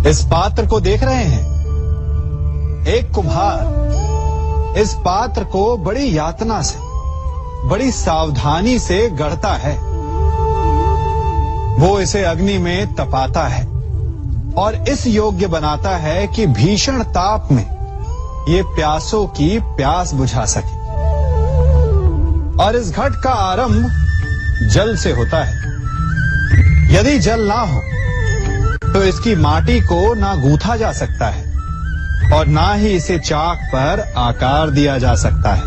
इस पात्र को देख रहे हैं? एक कुम्हार इस पात्र को बड़ी यातना से, बड़ी सावधानी से गढ़ता है। वो इसे अग्नि में तपाता है और इस योग्य बनाता है कि भीषण ताप में ये प्यासों की प्यास बुझा सके। और इस घट का आरंभ जल से होता है। यदि जल ना हो तो इसकी माटी को ना गूंथा जा सकता है और ना ही इसे चाक पर आकार दिया जा सकता है।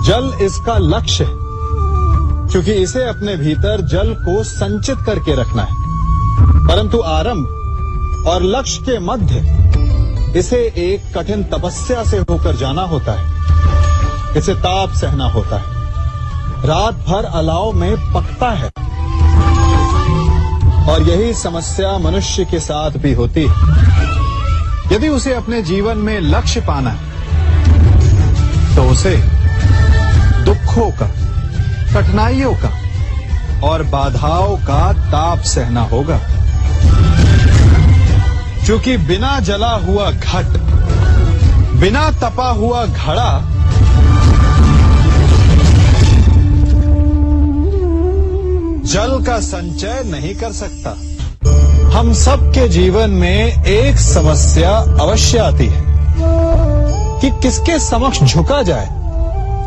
जल इसका लक्ष्य है, क्योंकि इसे अपने भीतर जल को संचित करके रखना है। परंतु आरंभ और लक्ष्य के मध्य इसे एक कठिन तपस्या से होकर जाना होता है। इसे ताप सहना होता है, रात भर अलाव में पकता है। और यही समस्या मनुष्य के साथ भी होती है। यदि उसे अपने जीवन में लक्ष्य पाना है तो उसे दुखों का, कठिनाइयों का और बाधाओं का ताप सहना होगा। क्योंकि बिना जला हुआ घट, बिना तपा हुआ घड़ा जल का संचय नहीं कर सकता। हम सबके जीवन में एक समस्या अवश्य आती है कि किसके समक्ष झुका जाए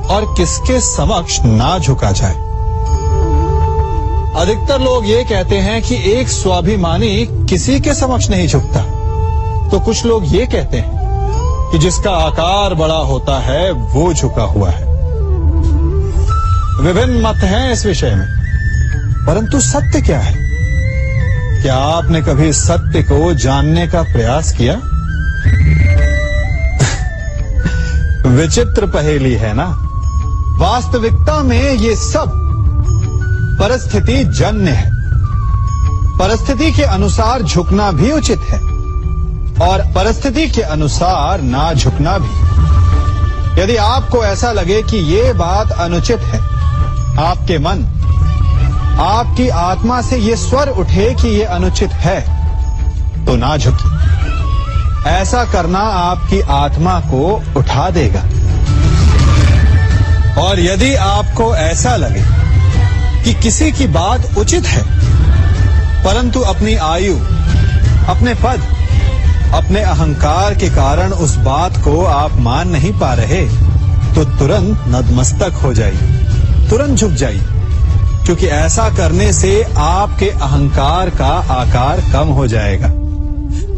और किसके समक्ष ना झुका जाए। अधिकतर लोग ये कहते हैं कि एक स्वाभिमानी किसी के समक्ष नहीं झुकता, तो कुछ लोग ये कहते हैं कि जिसका आकार बड़ा होता है वो झुका हुआ है। विभिन्न मत हैं इस विषय में, परंतु सत्य क्या है? क्या आपने कभी सत्य को जानने का प्रयास किया? विचित्र पहेली है ना? वास्तविकता में ये सब परिस्थिति जन्य है। परिस्थिति के अनुसार झुकना भी उचित है और परिस्थिति के अनुसार ना झुकना भी। यदि आपको ऐसा लगे कि ये बात अनुचित है, आपके मन, आपकी आत्मा से ये स्वर उठे कि ये अनुचित है, तो ना झुकिए। ऐसा करना आपकी आत्मा को उठा देगा। और यदि आपको ऐसा लगे कि किसी की बात उचित है, परंतु अपनी आयु, अपने पद, अपने अहंकार के कारण उस बात को आप मान नहीं पा रहे, तो तुरंत नतमस्तक हो जाइए, तुरंत झुक जाइए। क्योंकि ऐसा करने से आपके अहंकार का आकार कम हो जाएगा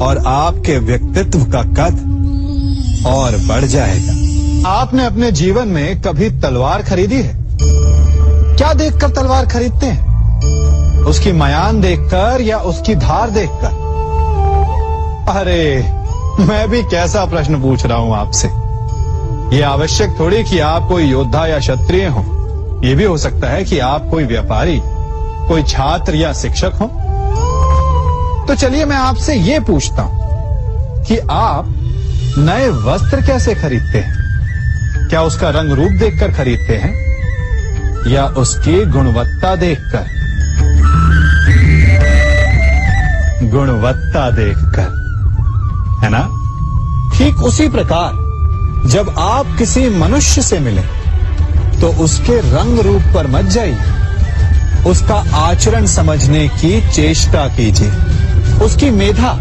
और आपके व्यक्तित्व का कद और बढ़ जाएगा। आपने अपने जीवन में कभी तलवार खरीदी है? क्या देखकर तलवार खरीदते हैं? उसकी मयान देखकर या उसकी धार देखकर? अरे, मैं भी कैसा प्रश्न पूछ रहा हूं आपसे। ये आवश्यक थोड़ी कि आप कोई योद्धा या क्षत्रिय हो। ये भी हो सकता है कि आप कोई व्यापारी, कोई छात्र या शिक्षक हो। तो चलिए मैं आपसे ये पूछता हूं कि आप नए वस्त्र कैसे खरीदते हैं? क्या उसका रंग रूप देखकर खरीदते हैं या उसकी गुणवत्ता देखकर? गुणवत्ता देखकर, है ना? ठीक उसी प्रकार जब आप किसी मनुष्य से मिले तो उसके रंग रूप पर मत जाइए, उसका आचरण समझने की चेष्टा कीजिए, उसकी मेधा,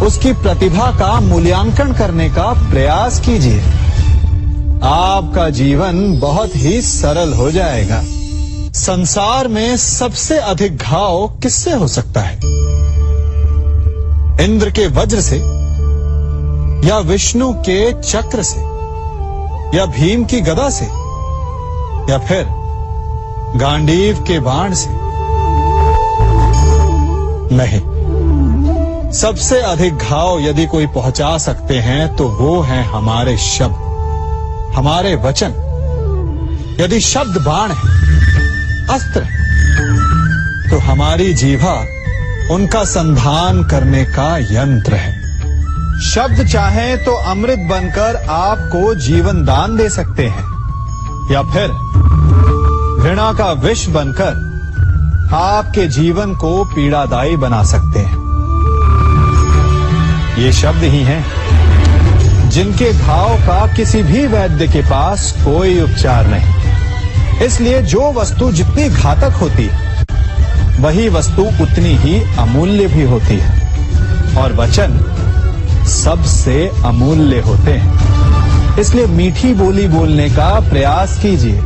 उसकी प्रतिभा का मूल्यांकन करने का प्रयास कीजिए। आपका जीवन बहुत ही सरल हो जाएगा। संसार में सबसे अधिक घाव किससे हो सकता है? इंद्र के वज्र से या विष्णु के चक्र से या भीम की गदा से या फिर गांडीव के बाण से? नहीं, सबसे अधिक घाव यदि कोई पहुंचा सकते हैं तो वो हैं हमारे शब्द, हमारे वचन। यदि शब्द बाण है, अस्त्र है, तो हमारी जीभा उनका संधान करने का यंत्र है। शब्द चाहे तो अमृत बनकर आपको जीवन दान दे सकते हैं या फिर घृणा का विष बनकर आपके जीवन को पीड़ादायी बना सकते हैं। ये शब्द ही हैं जिनके घाव का किसी भी वैद्य के पास कोई उपचार नहीं। इसलिए जो वस्तु जितनी घातक होती है वही वस्तु उतनी ही अमूल्य भी होती है, और वचन सबसे अमूल्य होते हैं। इसलिए मीठी बोली बोलने का प्रयास कीजिए।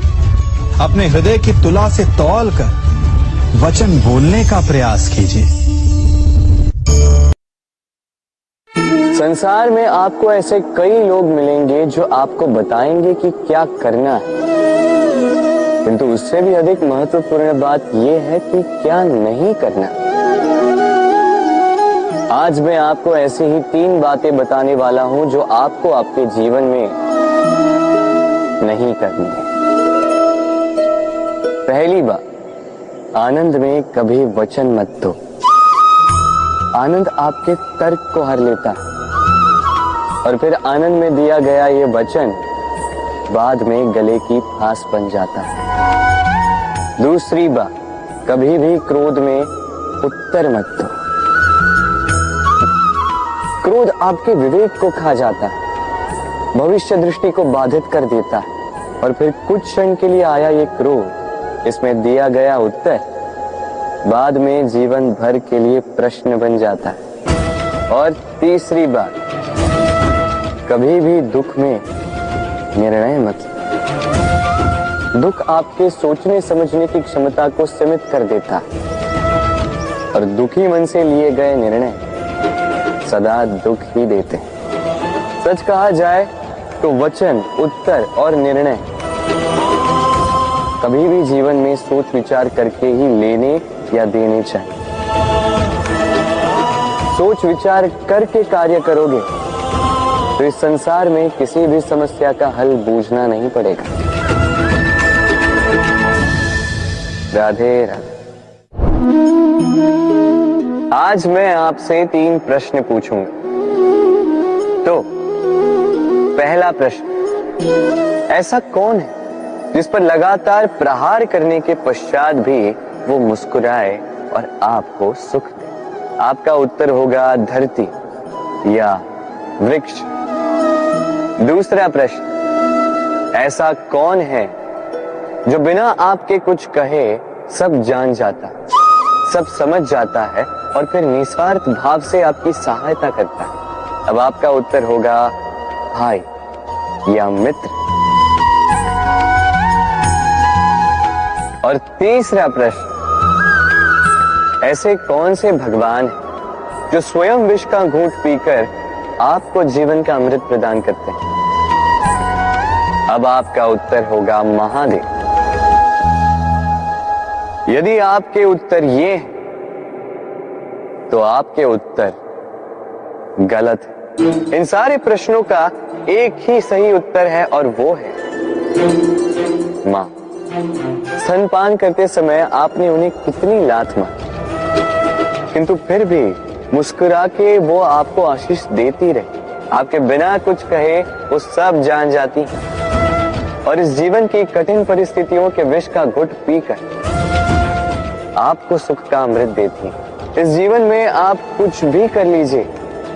अपने हृदय की तुला से तौल कर वचन बोलने का प्रयास कीजिए। संसार में आपको ऐसे कई लोग मिलेंगे जो आपको बताएंगे कि क्या करना है, किंतु उससे भी अधिक महत्वपूर्ण बात यह है कि क्या नहीं करना। आज मैं आपको ऐसी ही 3 बातें बताने वाला हूं जो आपको आपके जीवन में नहीं करनी है। पहली बात, आनंद में कभी वचन मत दो। आनंद आपके तर्क को हर लेता है और फिर आनंद में दिया गया ये वचन बाद में गले की फांस बन जाता है। दूसरी बात, कभी भी क्रोध में उत्तर मत दो। क्रोध आपके विवेक को खा जाता है, भविष्य दृष्टि को बाधित कर देता है, और फिर कुछ क्षण के लिए आया ये क्रोध, इसमें दिया गया उत्तर बाद में जीवन भर के लिए प्रश्न बन जाता है। और तीसरी बात, कभी भी दुख में निर्णय मत। दुख आपके सोचने समझने की क्षमता को सीमित कर देता है, और दुखी मन से लिए गए निर्णय सदा दुख ही देते हैं। सच कहा जाए तो वचन, उत्तर और निर्णय कभी भी जीवन में सोच विचार करके ही लेने या देने चाहिए। सोच विचार करके कार्य करोगे तो इस संसार में किसी भी समस्या का हल बूझना नहीं पड़ेगा। राधे राधे। आज मैं आपसे 3 प्रश्न पूछूंगा। तो पहला प्रश्न, ऐसा कौन है जिस पर लगातार प्रहार करने के पश्चात भी वो मुस्कुराए और आपको सुख दे? आपका उत्तर होगा धरती या वृक्ष। दूसरा प्रश्न, ऐसा कौन है जो बिना आपके कुछ कहे सब जान जाता, सब समझ जाता है और फिर निस्वार्थ भाव से आपकी सहायता करता है? अब आपका उत्तर होगा भाई या मित्र। और तीसरा प्रश्न, ऐसे कौन से भगवान हैं जो स्वयं विष का घूंट पीकर आपको जीवन का अमृत प्रदान करते हैं? अब आपका उत्तर होगा महादेव। यदि आपके उत्तर ये हैं, तो आपके उत्तर गलत है। इन सारे प्रश्नों का एक ही सही उत्तर है और वो है मां। स्तनपान करते समय आपने उन्हें कितनी लात मारी, किंतु फिर भी मुस्कुरा के वो आपको आशीष देती रही। आपके बिना कुछ कहे वो सब जान जाती है और इस जीवन की कठिन परिस्थितियों के विष का घुट पीकर आपको सुख का अमृत देती है। इस जीवन में आप कुछ भी कर लीजिए,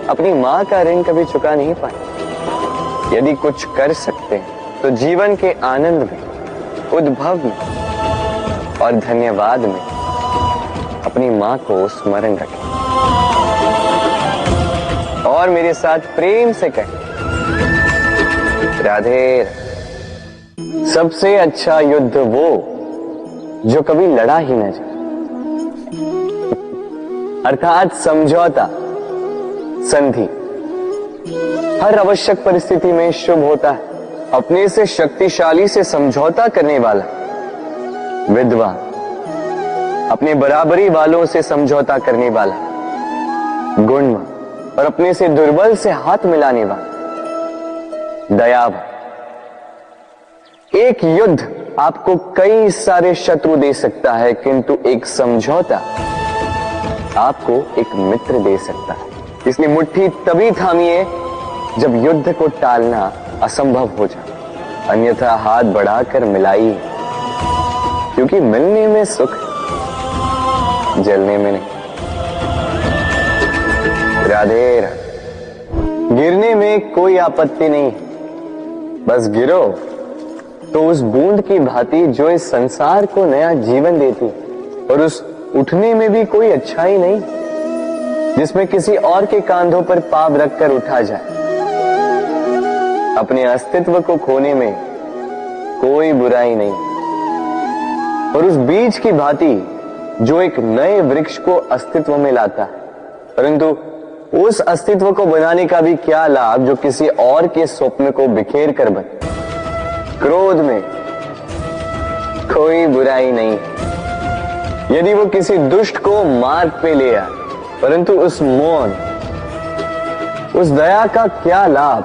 अपनी मां का ऋण कभी चुका नहीं पाए। यदि कुछ कर सकते हैं तो जीवन के आनंद में, उद्भव में और धन्यवाद में अपनी मां को स्मरण रखें और मेरे साथ प्रेम से कहें राधे। सबसे अच्छा युद्ध वो जो कभी लड़ा ही न जाए, अर्थात समझौता, संधि हर आवश्यक परिस्थिति में शुभ होता है। अपने से शक्तिशाली से समझौता करने वाला विद्वान, अपने बराबरी वालों से समझौता करने वाला गुणवान और अपने से दुर्बल से हाथ मिलाने वाला दयावान। एक युद्ध आपको कई सारे शत्रु दे सकता है, किंतु एक समझौता आपको एक मित्र दे सकता है। इसलिए मुट्ठी तभी थामिए जब युद्ध को टालना असंभव हो जाए, अन्यथा हाथ बढ़ाकर मिलाइए, क्योंकि मिलने में सुख, जलने में नहीं। राधे राधे। गिरने में कोई आपत्ति नहीं, बस गिरो तो उस बूंद की भांति जो इस संसार को नया जीवन देती, और उस उठने में भी कोई अच्छाई नहीं जिसमें किसी और के कांधों पर पाप रखकर उठा जाए। अपने अस्तित्व को खोने में कोई बुराई नहीं, और उस बीज की भांति जो एक नए वृक्ष को अस्तित्व में लाता है, परंतु उस अस्तित्व को बनाने का भी क्या लाभ जो किसी और के स्वप्न को बिखेर कर बने। क्रोध में कोई बुराई नहीं, यदि वो किसी दुष्ट को मार्ग पे ले आए, परंतु उस मौन, उस दया का क्या लाभ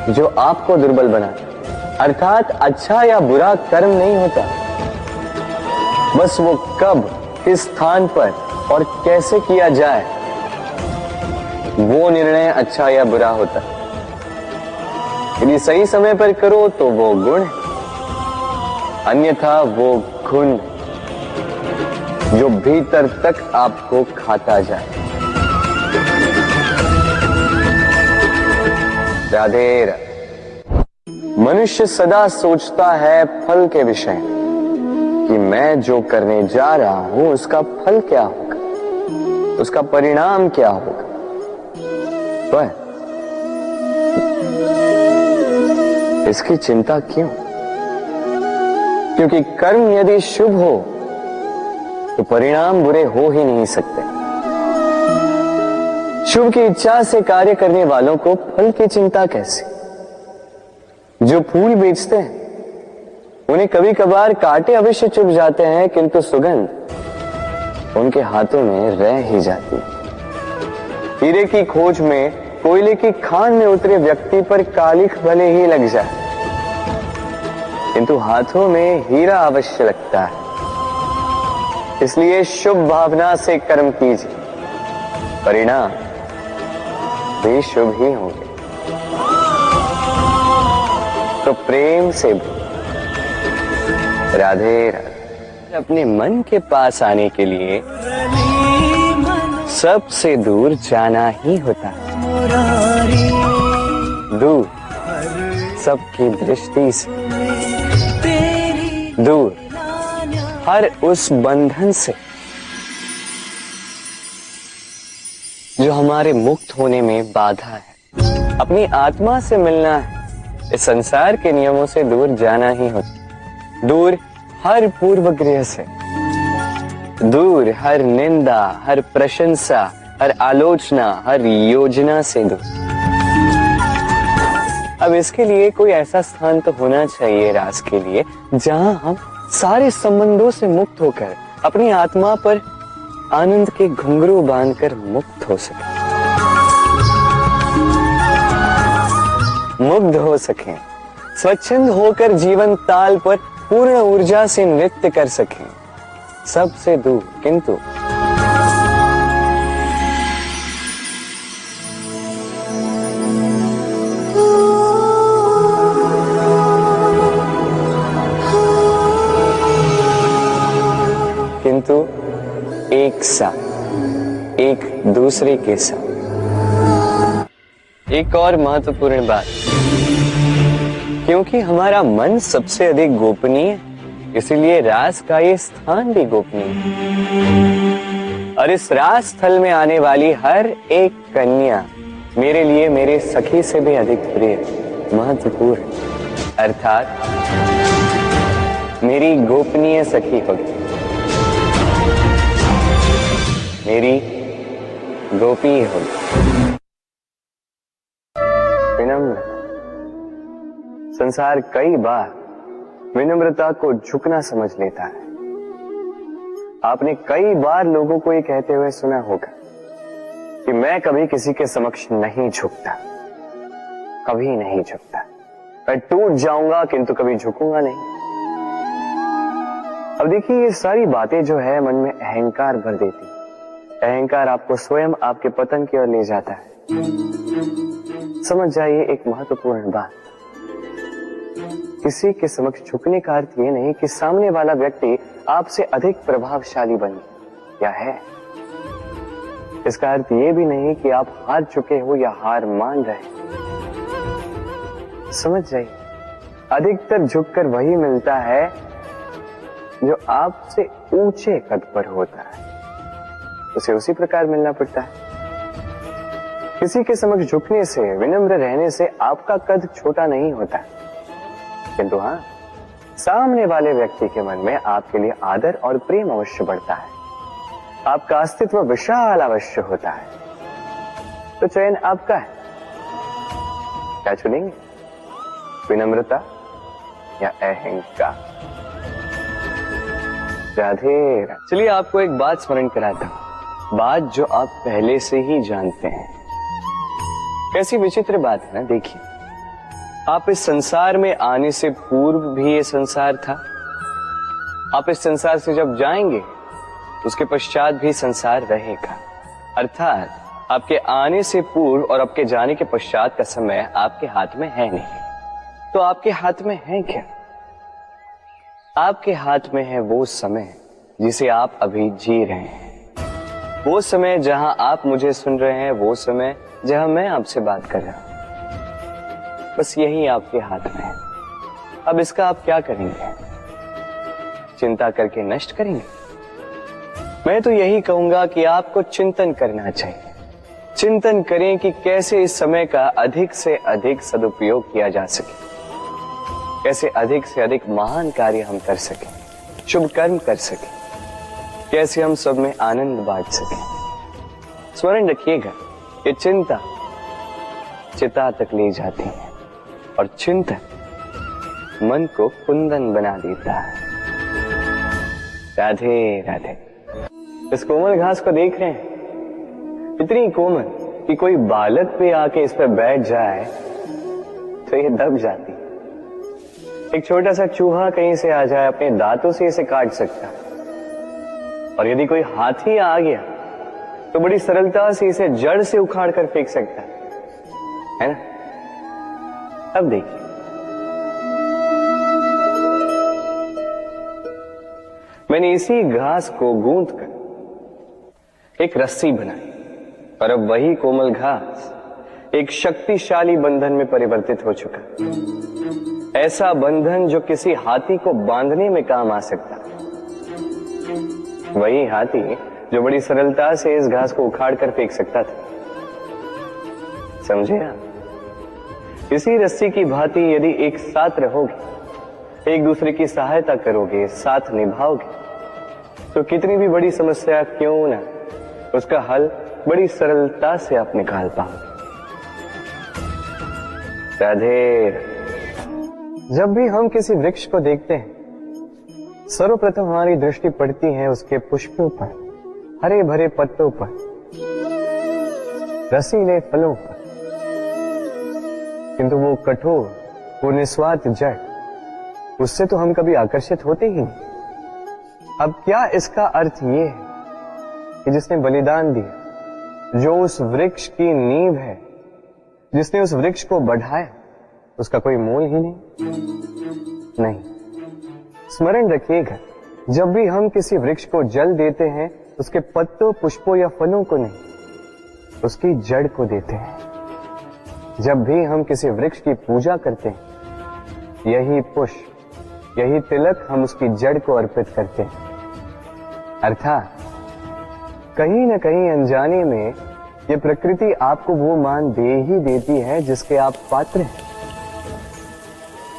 जो आपको दुर्बल बनाता। अर्थात अच्छा या बुरा कर्म नहीं होता, बस वो कब, किस स्थान पर और कैसे किया जाए, वो निर्णय अच्छा या बुरा होता। यदि सही समय पर करो तो वो गुण है, अन्यथा वो गुण जो भीतर तक आपको खाता जाए। राधे राधे। मनुष्य सदा सोचता है फल के विषय में कि मैं जो करने जा रहा हूं उसका फल क्या होगा, उसका परिणाम क्या होगा। पर इसकी चिंता क्यों? क्योंकि कर्म यदि शुभ हो तो परिणाम बुरे हो ही नहीं सकते। शुभ की इच्छा से कार्य करने वालों को फल की चिंता कैसे? जो फूल बेचते हैं उन्हें कभी कभार कांटे अवश्य चुभ जाते हैं, किंतु सुगंध उनके हाथों में रह ही जाती है। हीरे की खोज में कोयले की खान में उतरे व्यक्ति पर कालिख भले ही लग जाए, किंतु हाथों में हीरा अवश्य लगता है। इसलिए शुभ भावना से कर्म कीजिए, परिणाम भी शुभ ही होंगे। तो प्रेम से राधे राधे। अपने मन के पास आने के लिए सबसे दूर जाना ही होता है। दूर सबकी दृष्टि से, दूर हर उस बंधन से जो हमारे मुक्त होने में बाधा है। अपनी आत्मा से मिलना है, इस संसार के नियमों से दूर जाना ही होता। दूर हर पूर्वग्रह से, दूर हर निंदा, हर प्रशंसा, हर आलोचना, हर योजना से दूर। अब इसके लिए कोई ऐसा स्थान तो होना चाहिए रास के लिए जहां हम सारे संबंधों से मुक्त होकर अपनी आत्मा पर आनंद के घुंघरू बांधकर मुक्त हो सके, मुग्ध हो सकें, स्वच्छंद होकर जीवन ताल पर पूर्ण ऊर्जा से नृत्य कर सकें, सबसे दूर। किंतु एक साथ, एक दूसरे के साथ। एक और महत्वपूर्ण बात, क्योंकि हमारा मन सबसे अधिक गोपनीय है, इसीलिए रास का ये स्थान भी गोपनीय है। और इस रास स्थल में आने वाली हर एक कन्या मेरे लिए मेरे सखी से भी अधिक प्रिय, महत्वपूर्ण, अर्थात मेरी गोपनीय सखी होगी, मेरी गोपी होगी। विनम्र संसार कई बार विनम्रता को झुकना समझ लेता है। आपने कई बार लोगों को ये कहते हुए सुना होगा कि मैं कभी किसी के समक्ष नहीं झुकता, कभी नहीं झुकता, मैं टूट जाऊंगा किंतु कभी झुकूंगा नहीं। अब देखिए, ये सारी बातें जो है मन में अहंकार भर देती। अहंकार आपको स्वयं आपके पतन की ओर ले जाता है। समझ जाइए एक महत्वपूर्ण बात, किसी के समक्ष झुकने का अर्थ ये नहीं कि सामने वाला व्यक्ति आपसे अधिक प्रभावशाली बने या है। इसका अर्थ ये भी नहीं कि आप हार चुके हो या हार मान रहे। समझ जाइए, अधिकतर झुककर वही मिलता है जो आपसे ऊंचे कद पर होता है, उसे उसी प्रकार मिलना पड़ता है। किसी के समक्ष झुकने से, विनम्र रहने से आपका कद छोटा नहीं होता, किंतु हाँ, सामने वाले व्यक्ति के मन में आपके लिए आदर और प्रेम अवश्य बढ़ता है, आपका अस्तित्व विशाल अवश्य होता है। तो चयन आपका है, क्या चुनेंगे, विनम्रता या अहंकार? राधे। चलिए आपको एक बात स्मरण कराता हूं, बात जो आप पहले से ही जानते हैं। कैसी विचित्र बात है ना, देखिए, आप इस संसार में आने से पूर्व भी ये संसार था, आप इस संसार से जब जाएंगे उसके पश्चात भी संसार रहेगा। अर्थात आपके आने से पूर्व और आपके जाने के पश्चात का समय आपके हाथ में है नहीं। तो आपके हाथ में है क्या? आपके हाथ में है वो समय जिसे आप अभी जी रहे हैं, वो समय जहां आप मुझे सुन रहे हैं, वो समय जहां मैं आपसे बात कर रहा हूं। बस यही आपके हाथ में है। अब इसका आप क्या करेंगे? चिंता करके नष्ट करेंगे? मैं तो यही कहूंगा कि आपको चिंतन करना चाहिए। चिंतन करें कि कैसे इस समय का अधिक से अधिक सदुपयोग किया जा सके, कैसे अधिक से अधिक महान कार्य हम कर सकें, शुभ कर्म कर सकें, कैसे हम सब में आनंद बांट सकें। स्मरण रखिएगा, ये चिंता चिता तक ले जाती है और चिंतन मन को कुंदन बना देता है। राधे राधे। इस कोमल घास को देख रहे हैं, इतनी कोमल कि कोई बालक पे आके इस पर बैठ जाए तो ये दब जाती। एक छोटा सा चूहा कहीं से आ जाए, अपने दांतों से इसे काट सकता है, और यदि कोई हाथी आ गया तो बड़ी सरलता से इसे जड़ से उखाड़ कर फेंक सकता है ना? अब देखिए, मैंने इसी घास को गूंथकर एक रस्सी बनाई, और अब वही कोमल घास एक शक्तिशाली बंधन में परिवर्तित हो चुका। ऐसा बंधन जो किसी हाथी को बांधने में काम आ सकता है। वही हाथी जो बड़ी सरलता से इस घास को उखाड़ कर फेंक सकता था। समझे आप? इसी रस्सी की भांति यदि एक साथ रहोगे, एक दूसरे की सहायता करोगे, साथ निभाओगे, तो कितनी भी बड़ी समस्या क्यों ना, उसका हल बड़ी सरलता से आप निकाल पाओगे। राधे। जब भी हम किसी वृक्ष को देखते हैं, सर्वप्रथम हमारी दृष्टि पड़ती है उसके पुष्पों पर, हरे भरे पत्तों पर, रसीले फलों पर, किंतु वो कठोर, वो निस्वार्थ जड़, उससे तो हम कभी आकर्षित होते ही नहीं। अब क्या इसका अर्थ ये है कि जिसने बलिदान दिया, जो उस वृक्ष की नींव है, जिसने उस वृक्ष को बढ़ाया, उसका कोई मोल ही नहीं? नहीं। स्मरण रखिएगा, जब भी हम किसी वृक्ष को जल देते हैं, उसके पत्तों, पुष्पों या फलों को नहीं, उसकी जड़ को देते हैं। जब भी हम किसी वृक्ष की पूजा करते हैं, यही पुष्प, यही तिलक हम उसकी जड़ को अर्पित करते हैं। अर्थात कहीं न कहीं अनजाने में ये प्रकृति आपको वो मान दे ही देती है जिसके आप पात्र हैं।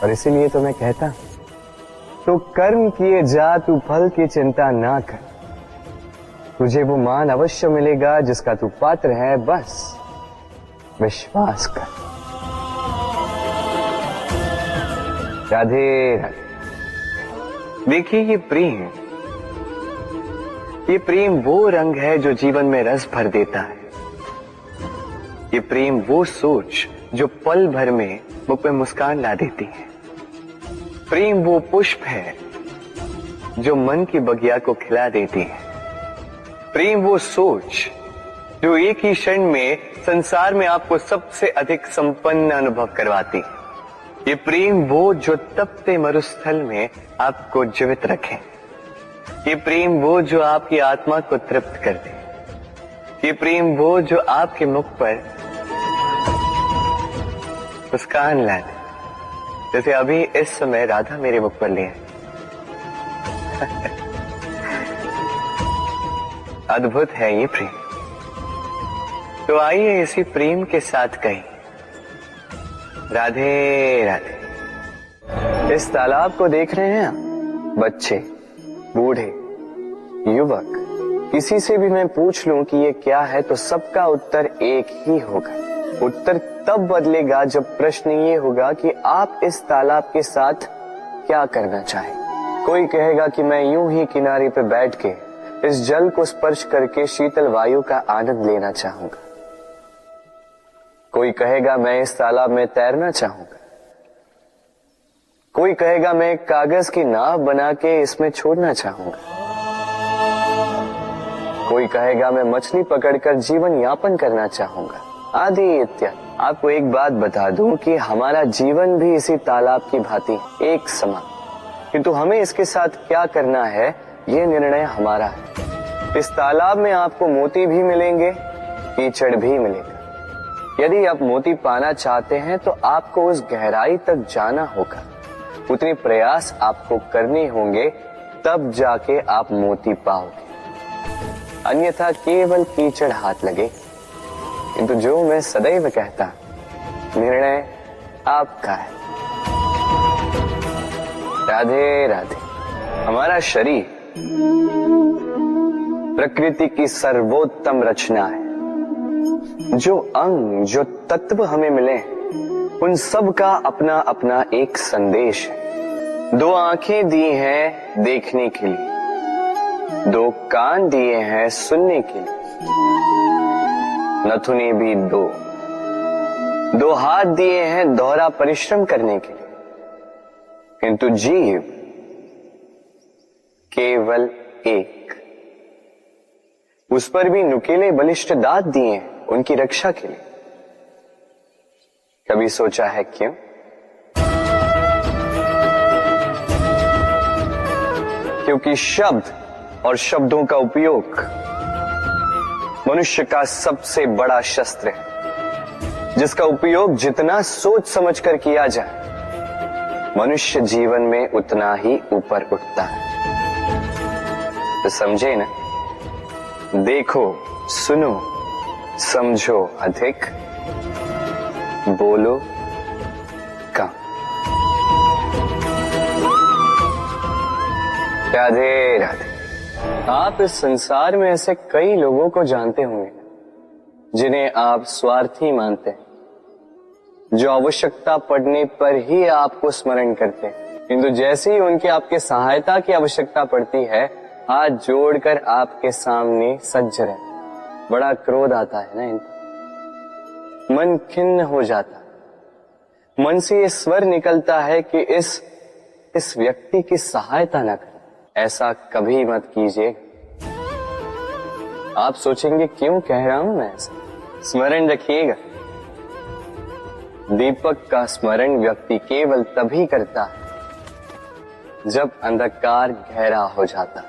और इसीलिए तो मैं कहता हूं, तो कर्म किए जा, तू फल की चिंता ना कर, तुझे वो मान अवश्य मिलेगा जिसका तू पात्र है, बस विश्वास कर। राधे राधे। देखिए, ये प्रेम वो रंग है जो जीवन में रस भर देता है। ये प्रेम वो सोच जो पल भर में मुख पे मुस्कान ला देती है। प्रेम वो पुष्प है जो मन की बगिया को खिला देती है। प्रेम वो सोच जो एक ही क्षण में संसार में आपको सबसे अधिक संपन्न अनुभव करवाती है। ये प्रेम वो जो तपते मरुस्थल में आपको जीवित रखे। ये प्रेम वो जो आपकी आत्मा को तृप्त कर दे। ये प्रेम वो जो आपके मुख पर मुस्कान ला दे, जैसे अभी इस समय राधा मेरे मुख पर लिए। अद्भुत है ये प्रेम। तो आइए इसी प्रेम के साथ कहें राधे राधे। इस तालाब को देख रहे हैं आप? बच्चे, बूढ़े, युवक, किसी से भी मैं पूछ लूं कि ये क्या है तो सबका उत्तर एक ही होगा। उत्तर तब बदलेगा जब प्रश्न ये होगा कि आप इस तालाब के साथ क्या करना चाहें। कोई कहेगा कि मैं यूं ही किनारे पे बैठ के इस जल को स्पर्श करके शीतल वायु का आनंद लेना चाहूंगा। कोई कहेगा मैं इस तालाब में तैरना चाहूंगा। कोई कहेगा मैं एक कागज की नाव बना के इसमें छोड़ना चाहूंगा। कोई कहेगा मैं मछली पकड़कर जीवन यापन करना चाहूंगा, आदि इत्यादि। आपको एक बात बता दूं कि हमारा जीवन भी इसी तालाब की भांति एक समान, किंतु हमें इसके साथ क्या करना है ये निर्णय हमारा है। इस तालाब में आपको मोती भी मिलेंगे, कीचड़ भी मिलेगा। यदि आप मोती पाना चाहते हैं तो आपको उस गहराई तक जाना होगा, उतने प्रयास आपको करने होंगे, तब जाके आप मोती पाओगे। अन्यथा केवल कीचड़ हाथ लगे। किंतु जो मैं सदैव कहता, निर्णय आपका है। राधे राधे। हमारा शरीर प्रकृति की सर्वोत्तम रचना है। जो अंग, जो तत्व हमें मिले उन सब का अपना अपना एक संदेश है। दो आंखें दी हैं देखने के लिए, दो कान दिए हैं सुनने के लिए, नथुने भी दो हाथ दिए हैं दोहरा परिश्रम करने के लिए, किंतु जीव केवल एक। उस पर भी नुकीले बलिष्ठ दांत दिए हैं उनकी रक्षा के लिए। कभी सोचा है क्यों? क्योंकि शब्द और शब्दों का उपयोग मनुष्य का सबसे बड़ा शस्त्र है, जिसका उपयोग जितना सोच समझ कर किया जाए मनुष्य जीवन में उतना ही ऊपर उठता है। तो समझे ना? देखो, सुनो, समझो अधिक, बोलो कम। राधे राधे। आप इस संसार में ऐसे कई लोगों को जानते होंगे जिन्हें आप स्वार्थी मानते हैं, जो आवश्यकता पड़ने पर ही आपको स्मरण करते हैं, किंतु जैसे ही उनके आपके सहायता की आवश्यकता पड़ती है हाथ जोड़कर आपके सामने सज्ज रहते। बड़ा क्रोध आता है ना इनको, मन खिन्न हो जाता, मन से ये स्वर निकलता है कि इस व्यक्ति की सहायता न करें। ऐसा कभी मत कीजिए। आप सोचेंगे क्यों कह रहा हूं मैं ऐसा? स्मरण रखिएगा, दीपक का स्मरण व्यक्ति केवल तभी करता है जब अंधकार गहरा हो जाता।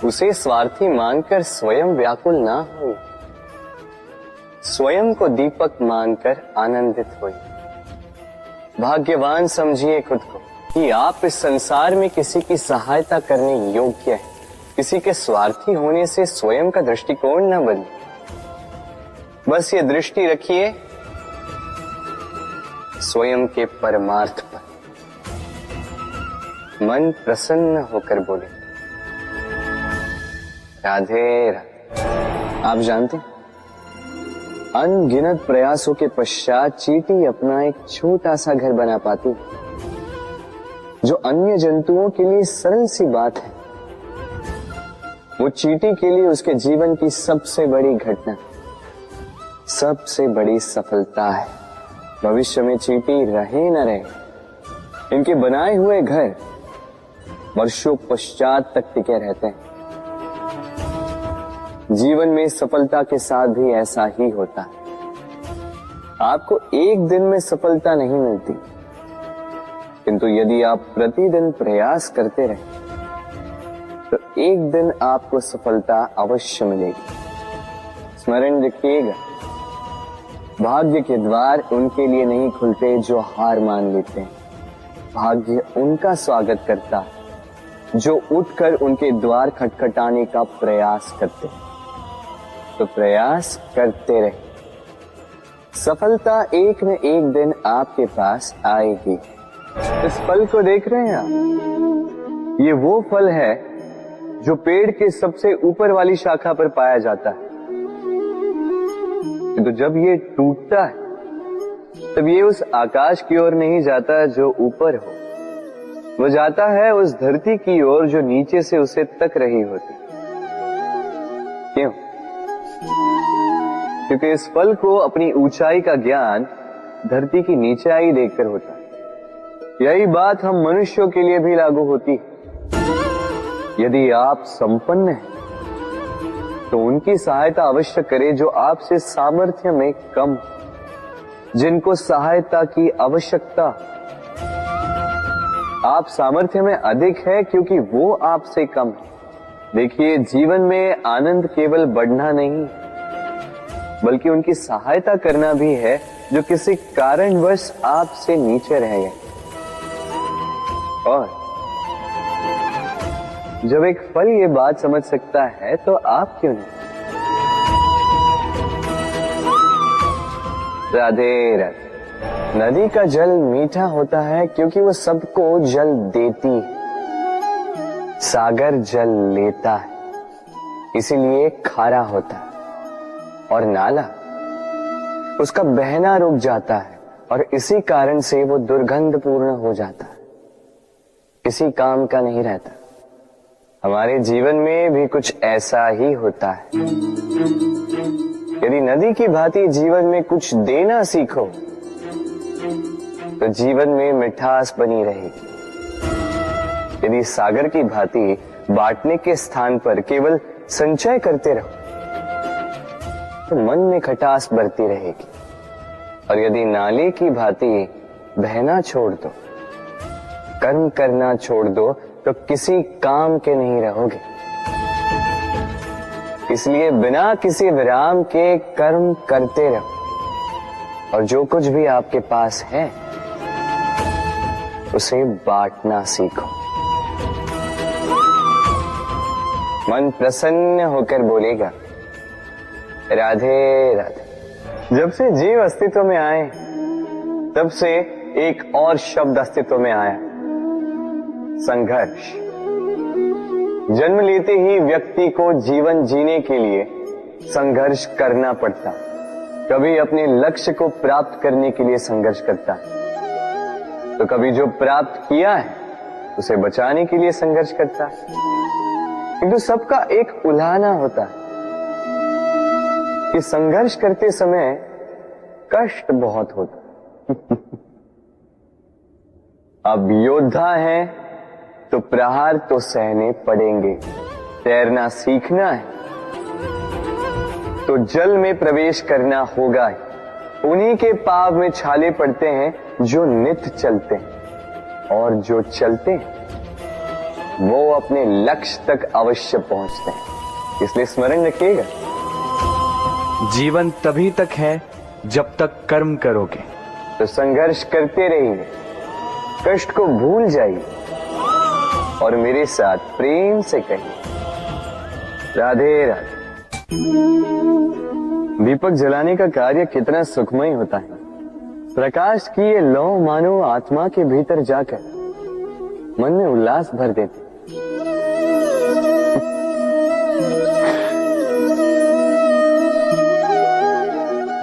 उसे स्वार्थी मानकर स्वयं व्याकुल ना हो, स्वयं को दीपक मानकर आनंदित होइए। भाग्यवान समझिए खुद को कि आप इस संसार में किसी की सहायता करने योग्य हैं। किसी के स्वार्थी होने से स्वयं का दृष्टिकोण न बदले। बस ये दृष्टि रखिए स्वयं के परमार्थ पर। मन प्रसन्न होकर बोले राधे राधे। आप जानते हैं, अनगिनत प्रयासों के पश्चात चींटी अपना एक छोटा सा घर बना पाती है, जो अन्य जंतुओं के लिए सरल सी बात है। वो चींटी के लिए उसके जीवन की सबसे बड़ी घटना, सबसे बड़ी सफलता है। भविष्य में चींटी रहे न रहे, इनके बनाए हुए घर वर्षों पश्चात तक टिके रहते हैं। जीवन में सफलता के साथ भी ऐसा ही होता है। आपको एक दिन में सफलता नहीं मिलती, किंतु यदि आप प्रतिदिन प्रयास करते रहे तो एक दिन आपको सफलता अवश्य मिलेगी। स्मरण रखिएगा, भाग्य के द्वार उनके लिए नहीं खुलते जो हार मान लेते हैं। भाग्य उनका स्वागत करता है जो उठकर उनके द्वार खटखटाने का प्रयास करते हैं। तो प्रयास करते रहे, सफलता एक न एक दिन आपके पास आएगी। इस फल को देख रहे हैं आप? ये वो फल है जो पेड़ के सबसे ऊपर वाली शाखा पर पाया जाता है। तो जब ये टूटता है तब ये उस आकाश की ओर नहीं जाता जो ऊपर हो, वो जाता है उस धरती की ओर जो नीचे से उसे तक रही होती। क्यों? क्योंकि इस फल को अपनी ऊंचाई का ज्ञान धरती की नीचाई देखकर होता है। यही बात हम मनुष्यों के लिए भी लागू होती है। यदि आप संपन्न हैं तो उनकी सहायता अवश्य करें जो आपसे सामर्थ्य में कम, जिनको सहायता की आवश्यकता। आप सामर्थ्य में अधिक है क्योंकि वो आपसे कम है। देखिए, जीवन में आनंद केवल बढ़ना नहीं बल्कि उनकी सहायता करना भी है जो किसी कारणवश आपसे नीचे रह गए। और जब एक फल ये बात समझ सकता है तो आप क्यों नहीं? राधे राधे। नदी का जल मीठा होता है क्योंकि वो सबको जल देती है। सागर जल लेता है इसीलिए खारा होता है। और नाला उसका बहना रुक जाता है और इसी कारण से वो दुर्गंधपूर्ण हो जाता है, किसी काम का नहीं रहता। हमारे जीवन में भी कुछ ऐसा ही होता है। यदि नदी की भांति जीवन में कुछ देना सीखो तो जीवन में मिठास बनी रहेगी। यदि सागर की भांति बांटने के स्थान पर केवल संचय करते रहो तो मन में खटास बढ़ती रहेगी। और यदि नाले की भांति बहना छोड़ दो, कर्म करना छोड़ दो तो किसी काम के नहीं रहोगे। इसलिए बिना किसी विराम के कर्म करते रहो और जो कुछ भी आपके पास है उसे बांटना सीखो। मन प्रसन्न होकर बोलेगा, राधे राधे। जब से जीव अस्तित्व में आए तब से एक और शब्द अस्तित्व में आया, संघर्ष। जन्म लेते ही व्यक्ति को जीवन जीने के लिए संघर्ष करना पड़ता। कभी अपने लक्ष्य को प्राप्त करने के लिए संघर्ष करता है तो कभी जो प्राप्त किया है उसे बचाने के लिए संघर्ष करता है। किंतु सबका एक उल्हाना होता है कि संघर्ष करते समय कष्ट बहुत होता। अब योद्धा है तो प्रहार तो सहने पड़ेंगे। तैरना सीखना है तो जल में प्रवेश करना होगा। उन्हीं के पाव में छाले पड़ते हैं जो नित्य चलते हैं, और जो चलते हैं वो अपने लक्ष्य तक अवश्य पहुंचते हैं। इसलिए स्मरण रखिएगा, जीवन तभी तक है जब तक कर्म करोगे। तो संघर्ष करते रहिए, कष्ट को भूल जाइए और मेरे साथ प्रेम से कहिए, राधे राधे। दीपक जलाने का कार्य कितना सुखमय होता है। प्रकाश की ये लौ मानो आत्मा के भीतर जाकर मन में उल्लास भर देती।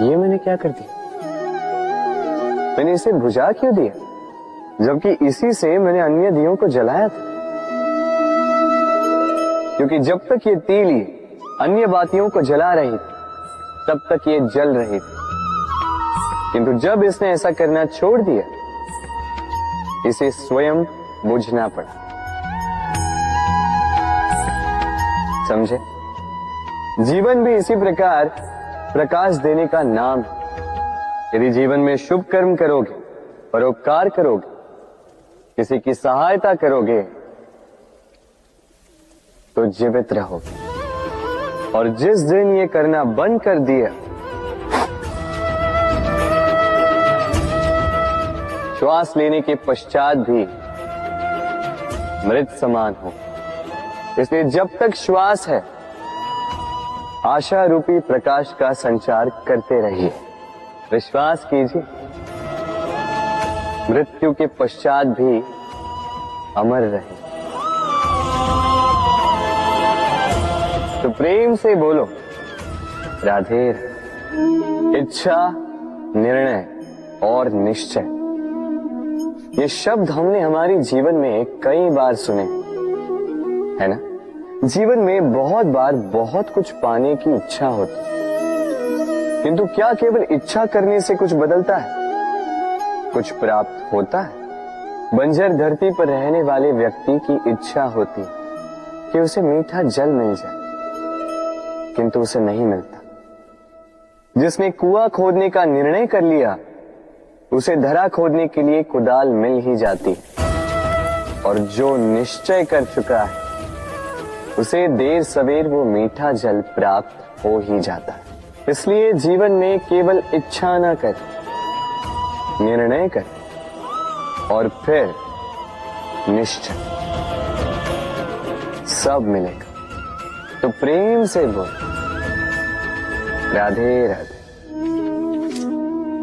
ये मैंने क्या कर दिया? मैंने इसे बुझा क्यों दिया, जबकि इसी से मैंने अन्य दियों को जलाया था। क्योंकि जब तक ये तीली अन्य बातियों को जला रही थी तब तक ये जल रही थी, किंतु जब इसने ऐसा करना छोड़ दिया इसे स्वयं बुझना पड़ा। समझे? जीवन भी इसी प्रकार प्रकाश देने का नाम है। यदि जीवन में शुभ कर्म करोगे, परोपकार करोगे, किसी की सहायता करोगे तो जीवित रहोगे। और जिस दिन ये करना बंद कर दिया, श्वास लेने के पश्चात भी मृत समान हो। इसलिए जब तक श्वास है, आशा रूपी प्रकाश का संचार करते रहिए। विश्वास कीजिए, मृत्यु के पश्चात भी अमर रहे। तो प्रेम से बोलो राधे। इच्छा, निर्णय और निश्चय, ये शब्द हमने हमारे जीवन में कई बार सुने, है ना? जीवन में बहुत बार बहुत कुछ पाने की इच्छा होती, किंतु क्या केवल इच्छा करने से कुछ बदलता है? कुछ प्राप्त होता है? बंजर धरती पर रहने वाले व्यक्ति की इच्छा होती कि उसे मीठा जल मिल जाए, किंतु उसे नहीं मिलता। जिसने कुआं खोदने का निर्णय कर लिया, उसे धरा खोदने के लिए कुदाल मिल ही जाती, और जो निश्चय कर चुका है, उसे देर सवेर वो मीठा जल प्राप्त हो ही जाता है। इसलिए जीवन में केवल इच्छा न कर, निर्णय कर और फिर निश्चय, सब मिलेगा। तो प्रेम से बोल राधे राधे।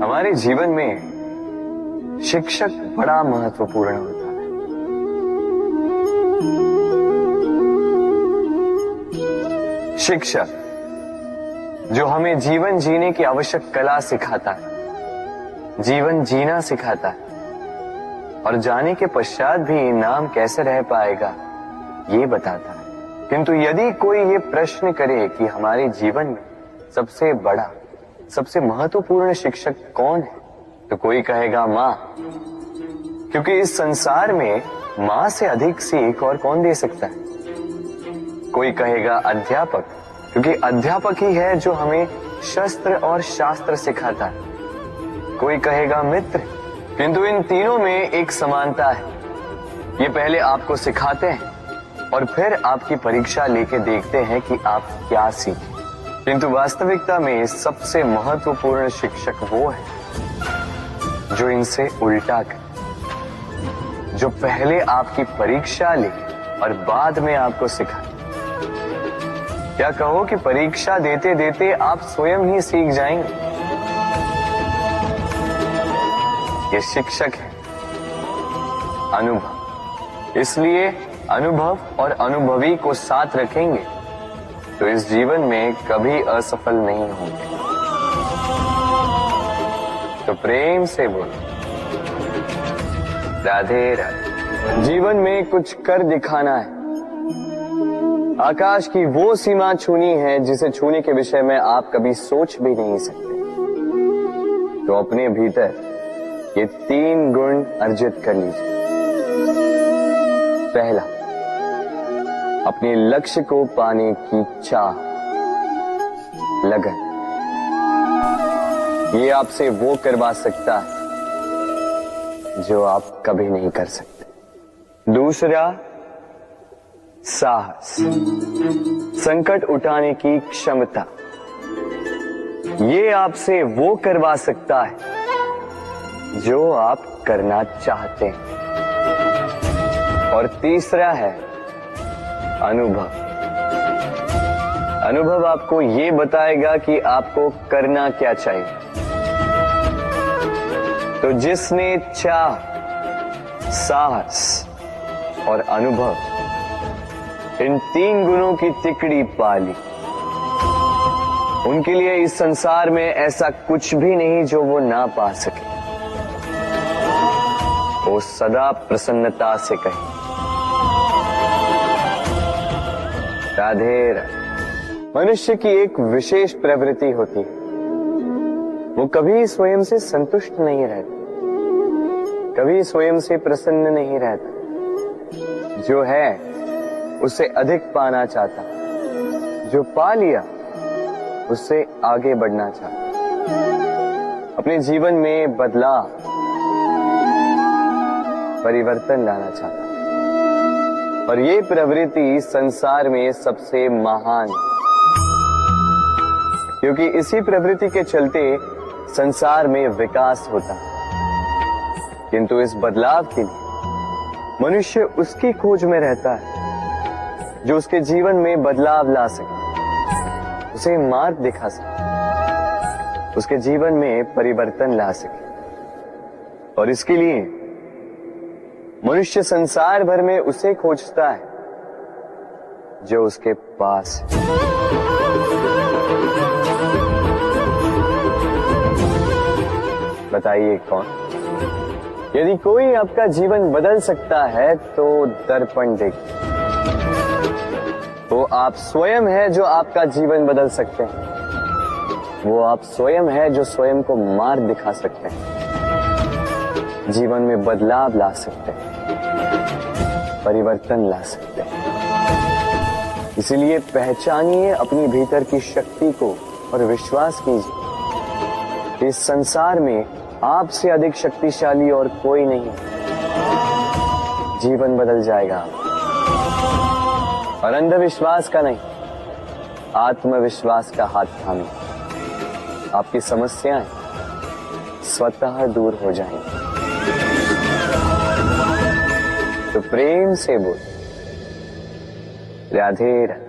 हमारे जीवन में शिक्षक बड़ा महत्वपूर्ण होता है। शिक्षक जो हमें जीवन जीने की आवश्यक कला सिखाता है, जीवन जीना सिखाता है, और जाने के पश्चात भी नाम कैसे रह पाएगा ये बताता है। किंतु यदि कोई ये प्रश्न करे कि हमारे जीवन में सबसे बड़ा, सबसे महत्वपूर्ण शिक्षक कौन है, तो कोई कहेगा मां, क्योंकि इस संसार में मां से अधिक सीख और कौन दे सकता है। कोई कहेगा अध्यापक, क्योंकि अध्यापक ही है जो हमें शस्त्र और शास्त्र सिखाता है। कोई कहेगा मित्र, किंतु इन तीनों में एक समानता है। ये पहले आपको सिखाते हैं और फिर आपकी परीक्षा लेके देखते हैं कि आप क्या सीखे। किंतु वास्तविकता में सबसे महत्वपूर्ण शिक्षक वो है जो इनसे उल्टा करे, जो पहले आपकी परीक्षा ले और बाद में आपको सिखाए। क्या कहो कि परीक्षा देते देते आप स्वयं ही सीख जाएंगे। ये शिक्षक है अनुभव। इसलिए अनुभव और अनुभवी को साथ रखेंगे तो इस जीवन में कभी असफल नहीं होंगे। तो प्रेम से बोलो राधे राधे। जीवन में कुछ कर दिखाना है। आकाश की वो सीमा छूनी है जिसे छूने के विषय में आप कभी सोच भी नहीं सकते। तो अपने भीतर ये 3 गुण अर्जित कर लीजिए। पहला, अपने लक्ष्य को पाने की चाह, लगन। ये आपसे वो करवा सकता है जो आप कभी नहीं कर सकते। दूसरा, साहस, संकट उठाने की क्षमता। ये आपसे वो करवा सकता है जो आप करना चाहते हैं। और तीसरा है अनुभव। अनुभव आपको ये बताएगा कि आपको करना क्या चाहिए। तो जिसने चाह, साहस और अनुभव, इन 3 गुणों की तिकड़ी पाली, उनके लिए इस संसार में ऐसा कुछ भी नहीं जो वो ना पा सके। वो सदा प्रसन्नता से कहे राधे राधे। मनुष्य की एक विशेष प्रवृत्ति होती है, वो कभी स्वयं से संतुष्ट नहीं रहता, कभी स्वयं से प्रसन्न नहीं रहता। जो है उससे अधिक पाना चाहता, जो पा लिया उससे आगे बढ़ना चाहता, अपने जीवन में बदलाव, परिवर्तन लाना चाहता। और ये प्रवृत्ति संसार में सबसे महान क्योंकि इसी प्रवृत्ति के चलते संसार में विकास होता है। किंतु इस बदलाव के लिए मनुष्य उसकी खोज में रहता है जो उसके जीवन में बदलाव ला सके, उसे मार्ग दिखा सके, उसके जीवन में परिवर्तन ला सके। और इसके लिए मनुष्य संसार भर में उसे खोजता है जो उसके पास है। बताइए कौन? यदि कोई आपका जीवन बदल सकता है तो दर्पण देखिए। वो आप स्वयं है जो आपका जीवन बदल सकते हैं। वो आप स्वयं है जो स्वयं को मार्ग दिखा सकते हैं, जीवन में बदलाव ला सकते हैं, परिवर्तन ला सकते हैं। इसलिए पहचानिए अपनी भीतर की शक्ति को और विश्वास कीजिए इस संसार में आपसे अधिक शक्तिशाली और कोई नहीं। जीवन बदल जाएगा और अंधविश्वास का नहीं, आत्मविश्वास का हाथ थामिए। आपकी समस्याएं स्वतः दूर हो जाएंगी। तो प्रेम से बोल, राधे राधे।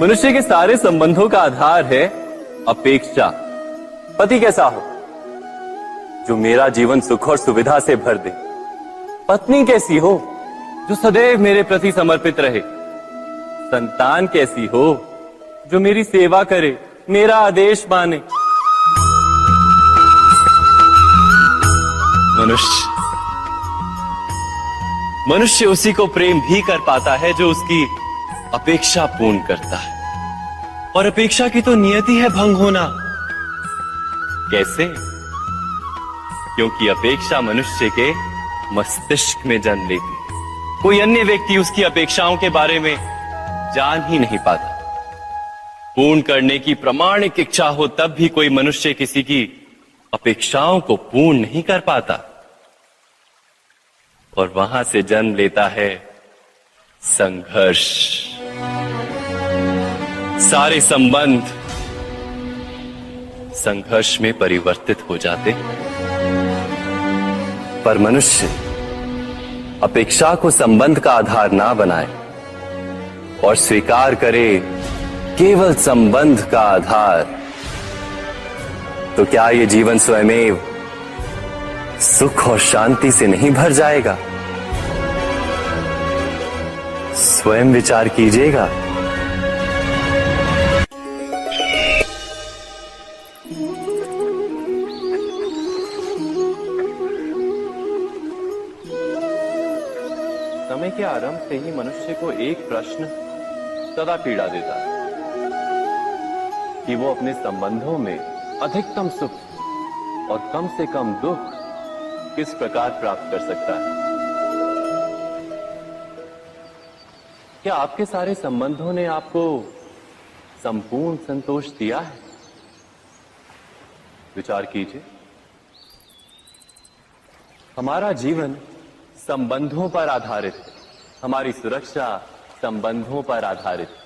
मनुष्य के सारे संबंधों का आधार है अपेक्षा। पति कैसा हो जो मेरा जीवन सुख और सुविधा से भर दे। पत्नी कैसी हो जो सदैव मेरे प्रति समर्पित रहे। संतान कैसी हो जो मेरी सेवा करे, मेरा आदेश माने। मनुष्य उसी को प्रेम भी कर पाता है जो उसकी अपेक्षा पूर्ण करता है। और अपेक्षा की तो नियति है भंग होना। कैसे? क्योंकि अपेक्षा मनुष्य के मस्तिष्क में जन्म लेती है। कोई अन्य व्यक्ति उसकी अपेक्षाओं के बारे में जान ही नहीं पाता। पूर्ण करने की प्रामाणिक इच्छा हो तब भी कोई मनुष्य किसी की अपेक्षाओं को पूर्ण नहीं कर पाता। और वहां से जन्म लेता है संघर्ष। सारे संबंध संघर्ष में परिवर्तित हो जाते। पर मनुष्य अपेक्षा को संबंध का आधार ना बनाए और स्वीकार करे केवल संबंध का आधार, तो क्या ये जीवन स्वयमेव सुख और शांति से नहीं भर जाएगा? स्वयं विचार कीजिएगा। समय के आरंभ से ही मनुष्य को एक प्रश्न सदा पीड़ा देता है कि वो अपने संबंधों में अधिकतम सुख और कम से कम दुख किस प्रकार प्राप्त कर सकता है। क्या आपके सारे संबंधों ने आपको संपूर्ण संतोष दिया है? विचार कीजिए। हमारा जीवन संबंधों पर आधारित है। हमारी सुरक्षा संबंधों पर आधारित है।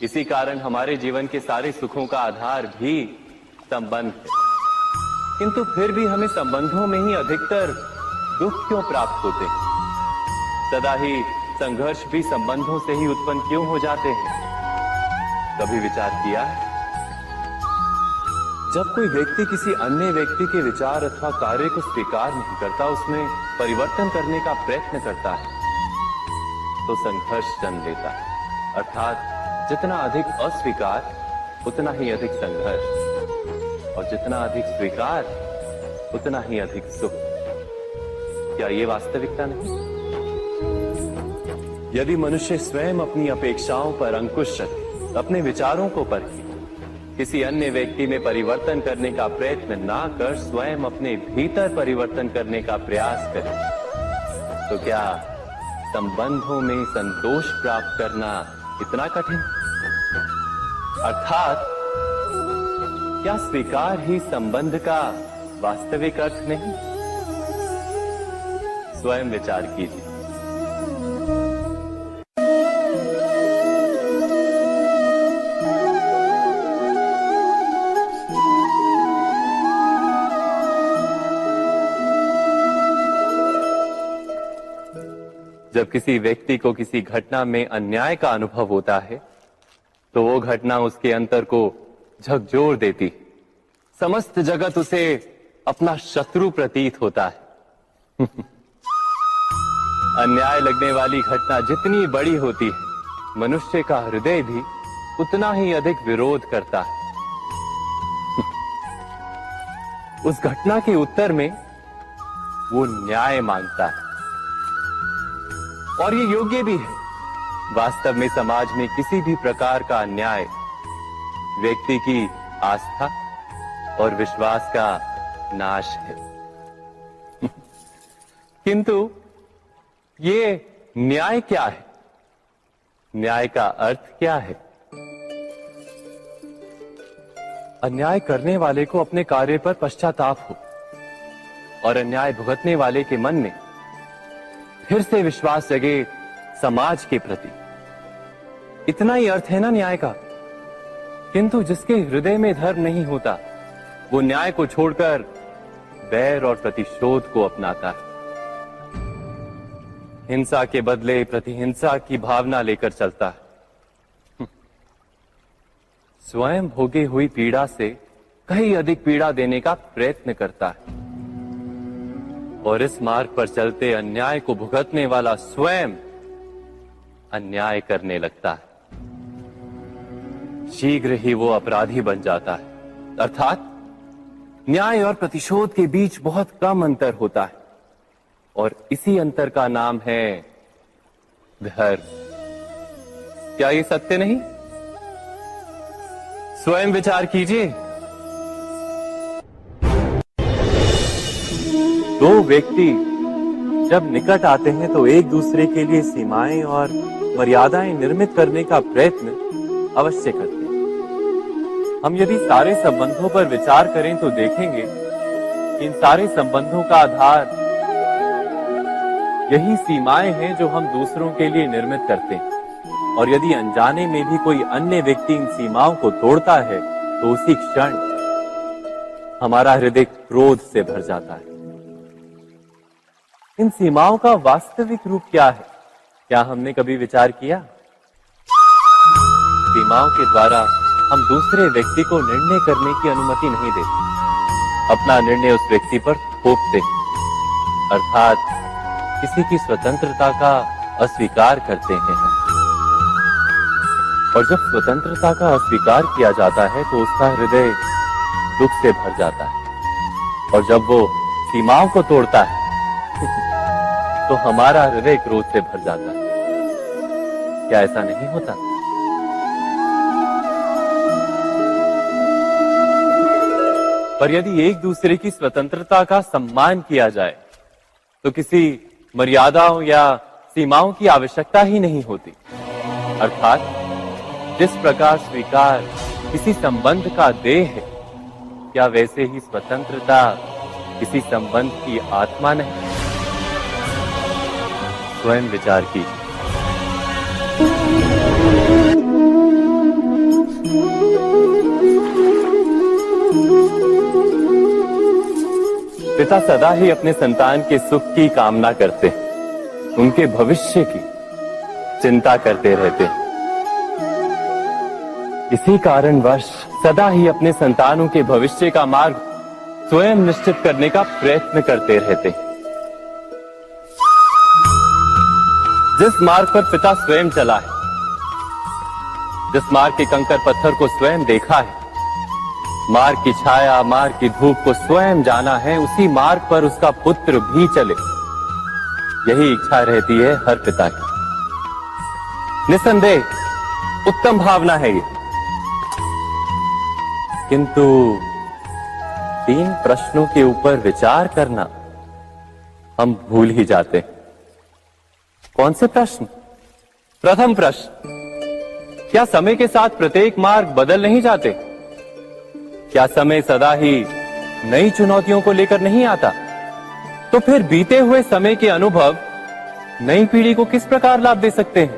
इसी कारण हमारे जीवन के सारे सुखों का आधार भी संबंध है। किंतु फिर भी हमें संबंधों में ही अधिकतर दुख क्यों प्राप्त होते हैं? सदा ही संघर्ष भी संबंधों से ही उत्पन्न क्यों हो जाते हैं? कभी विचार किया है? जब कोई व्यक्ति किसी अन्य व्यक्ति के विचार अथवा कार्य को स्वीकार नहीं करता, उसमें परिवर्तन करने का प्रयत्न करता है, तो संघर्ष जन्म लेता है। अर्थात जितना अधिक अस्वीकार उतना ही अधिक संघर्ष, और जितना अधिक स्वीकार उतना ही अधिक सुख। क्या ये वास्तविकता नहीं? यदि मनुष्य स्वयं अपनी अपेक्षाओं पर अंकुश रखे, अपने विचारों को परखे, किसी अन्य व्यक्ति में परिवर्तन करने का प्रयत्न ना कर स्वयं अपने भीतर परिवर्तन करने का प्रयास करे, तो क्या संबंधों में संतोष प्राप्त करना इतना कठिन? अर्थात क्या स्वीकार ही संबंध का वास्तविक अर्थ नहीं? स्वयं विचार कीजिए। जब किसी व्यक्ति को किसी घटना में अन्याय का अनुभव होता है तो वो घटना उसके अंतर को झकझोर देती, समस्त जगत उसे अपना शत्रु प्रतीत होता है। अन्याय लगने वाली घटना जितनी बड़ी होती है, मनुष्य का हृदय भी उतना ही अधिक विरोध करता है। उस घटना के उत्तर में वो न्याय मांगता है, और ये योग्य भी है। वास्तव में समाज में किसी भी प्रकार का अन्याय व्यक्ति की आस्था और विश्वास का नाश है। किंतु ये न्याय क्या है? न्याय का अर्थ क्या है? अन्याय करने वाले को अपने कार्य पर पश्चाताप हो और अन्याय भुगतने वाले के मन में फिर से विश्वास जगे समाज के प्रति। इतना ही अर्थ है ना न्याय का। किंतु जिसके हृदय में धर्म नहीं होता, वो न्याय को छोड़कर बैर और प्रतिशोध को अपनाता है। हिंसा के बदले प्रतिहिंसा की भावना लेकर चलता है। स्वयं भोगी हुई पीड़ा से कहीं अधिक पीड़ा देने का प्रयत्न करता है, और इस मार्ग पर चलते अन्याय को भुगतने वाला स्वयं अन्याय करने लगता है। शीघ्र ही वो अपराधी बन जाता है। अर्थात न्याय और प्रतिशोध के बीच बहुत कम अंतर होता है, और इसी अंतर का नाम है धर्म। क्या ये सत्य नहीं? स्वयं विचार कीजिए। दो व्यक्ति जब निकट आते हैं तो एक दूसरे के लिए सीमाएं और मर्यादाएं निर्मित करने का प्रयत्न अवश्य करते हैं। हम यदि सारे संबंधों पर विचार करें तो देखेंगे कि इन सारे संबंधों का आधार यही सीमाएं हैं जो हम दूसरों के लिए निर्मित करते हैं। और यदि अनजाने में भी कोई अन्य व्यक्ति इन सीमाओं को तोड़ता है तो उसी क्षण हमारा हृदय क्रोध से भर जाता है। इन सीमाओं का वास्तविक रूप क्या है? क्या हमने कभी विचार किया? सीमाओं के द्वारा हम दूसरे व्यक्ति को निर्णय करने की अनुमति नहीं देते, अपना निर्णय उस व्यक्ति पर थोपते, अर्थात किसी की स्वतंत्रता का अस्वीकार करते हैं हम। और जब स्वतंत्रता का अस्वीकार किया जाता है तो उसका हृदय दुख से भर जाता है, और जब वो सीमाओं को तोड़ता है तो हमारा हृदय क्रोध से भर जाता है। क्या ऐसा नहीं होता? पर यदि एक दूसरे की स्वतंत्रता का सम्मान किया जाए तो किसी मर्यादाओं या सीमाओं की आवश्यकता ही नहीं होती। अर्थात जिस प्रकार स्वीकार किसी संबंध का देह है, क्या वैसे ही स्वतंत्रता किसी संबंध की आत्मा नहीं? स्वयं विचार कीजिए। पिता सदा ही अपने संतान के सुख की कामना करते हैं, उनके भविष्य की चिंता करते रहते हैं। इसी कारणवश सदा ही अपने संतानों के भविष्य का मार्ग स्वयं निश्चित करने का प्रयत्न करते रहते हैं। जिस मार्ग पर पिता स्वयं चला है, जिस मार्ग के कंकर पत्थर को स्वयं देखा है, मार्ग की छाया, मार्ग की धूप को स्वयं जाना है, उसी मार्ग पर उसका पुत्र भी चले, यही इच्छा रहती है हर पिता की। निसंदेह उत्तम भावना है ये। किंतु 3 प्रश्नों के ऊपर विचार करना हम भूल ही जाते हैं। कौन से प्रश्न? प्रथम प्रश्न, क्या समय के साथ प्रत्येक मार्ग बदल नहीं जाते? क्या समय सदा ही नई चुनौतियों को लेकर नहीं आता? तो फिर बीते हुए समय के अनुभव नई पीढ़ी को किस प्रकार लाभ दे सकते हैं?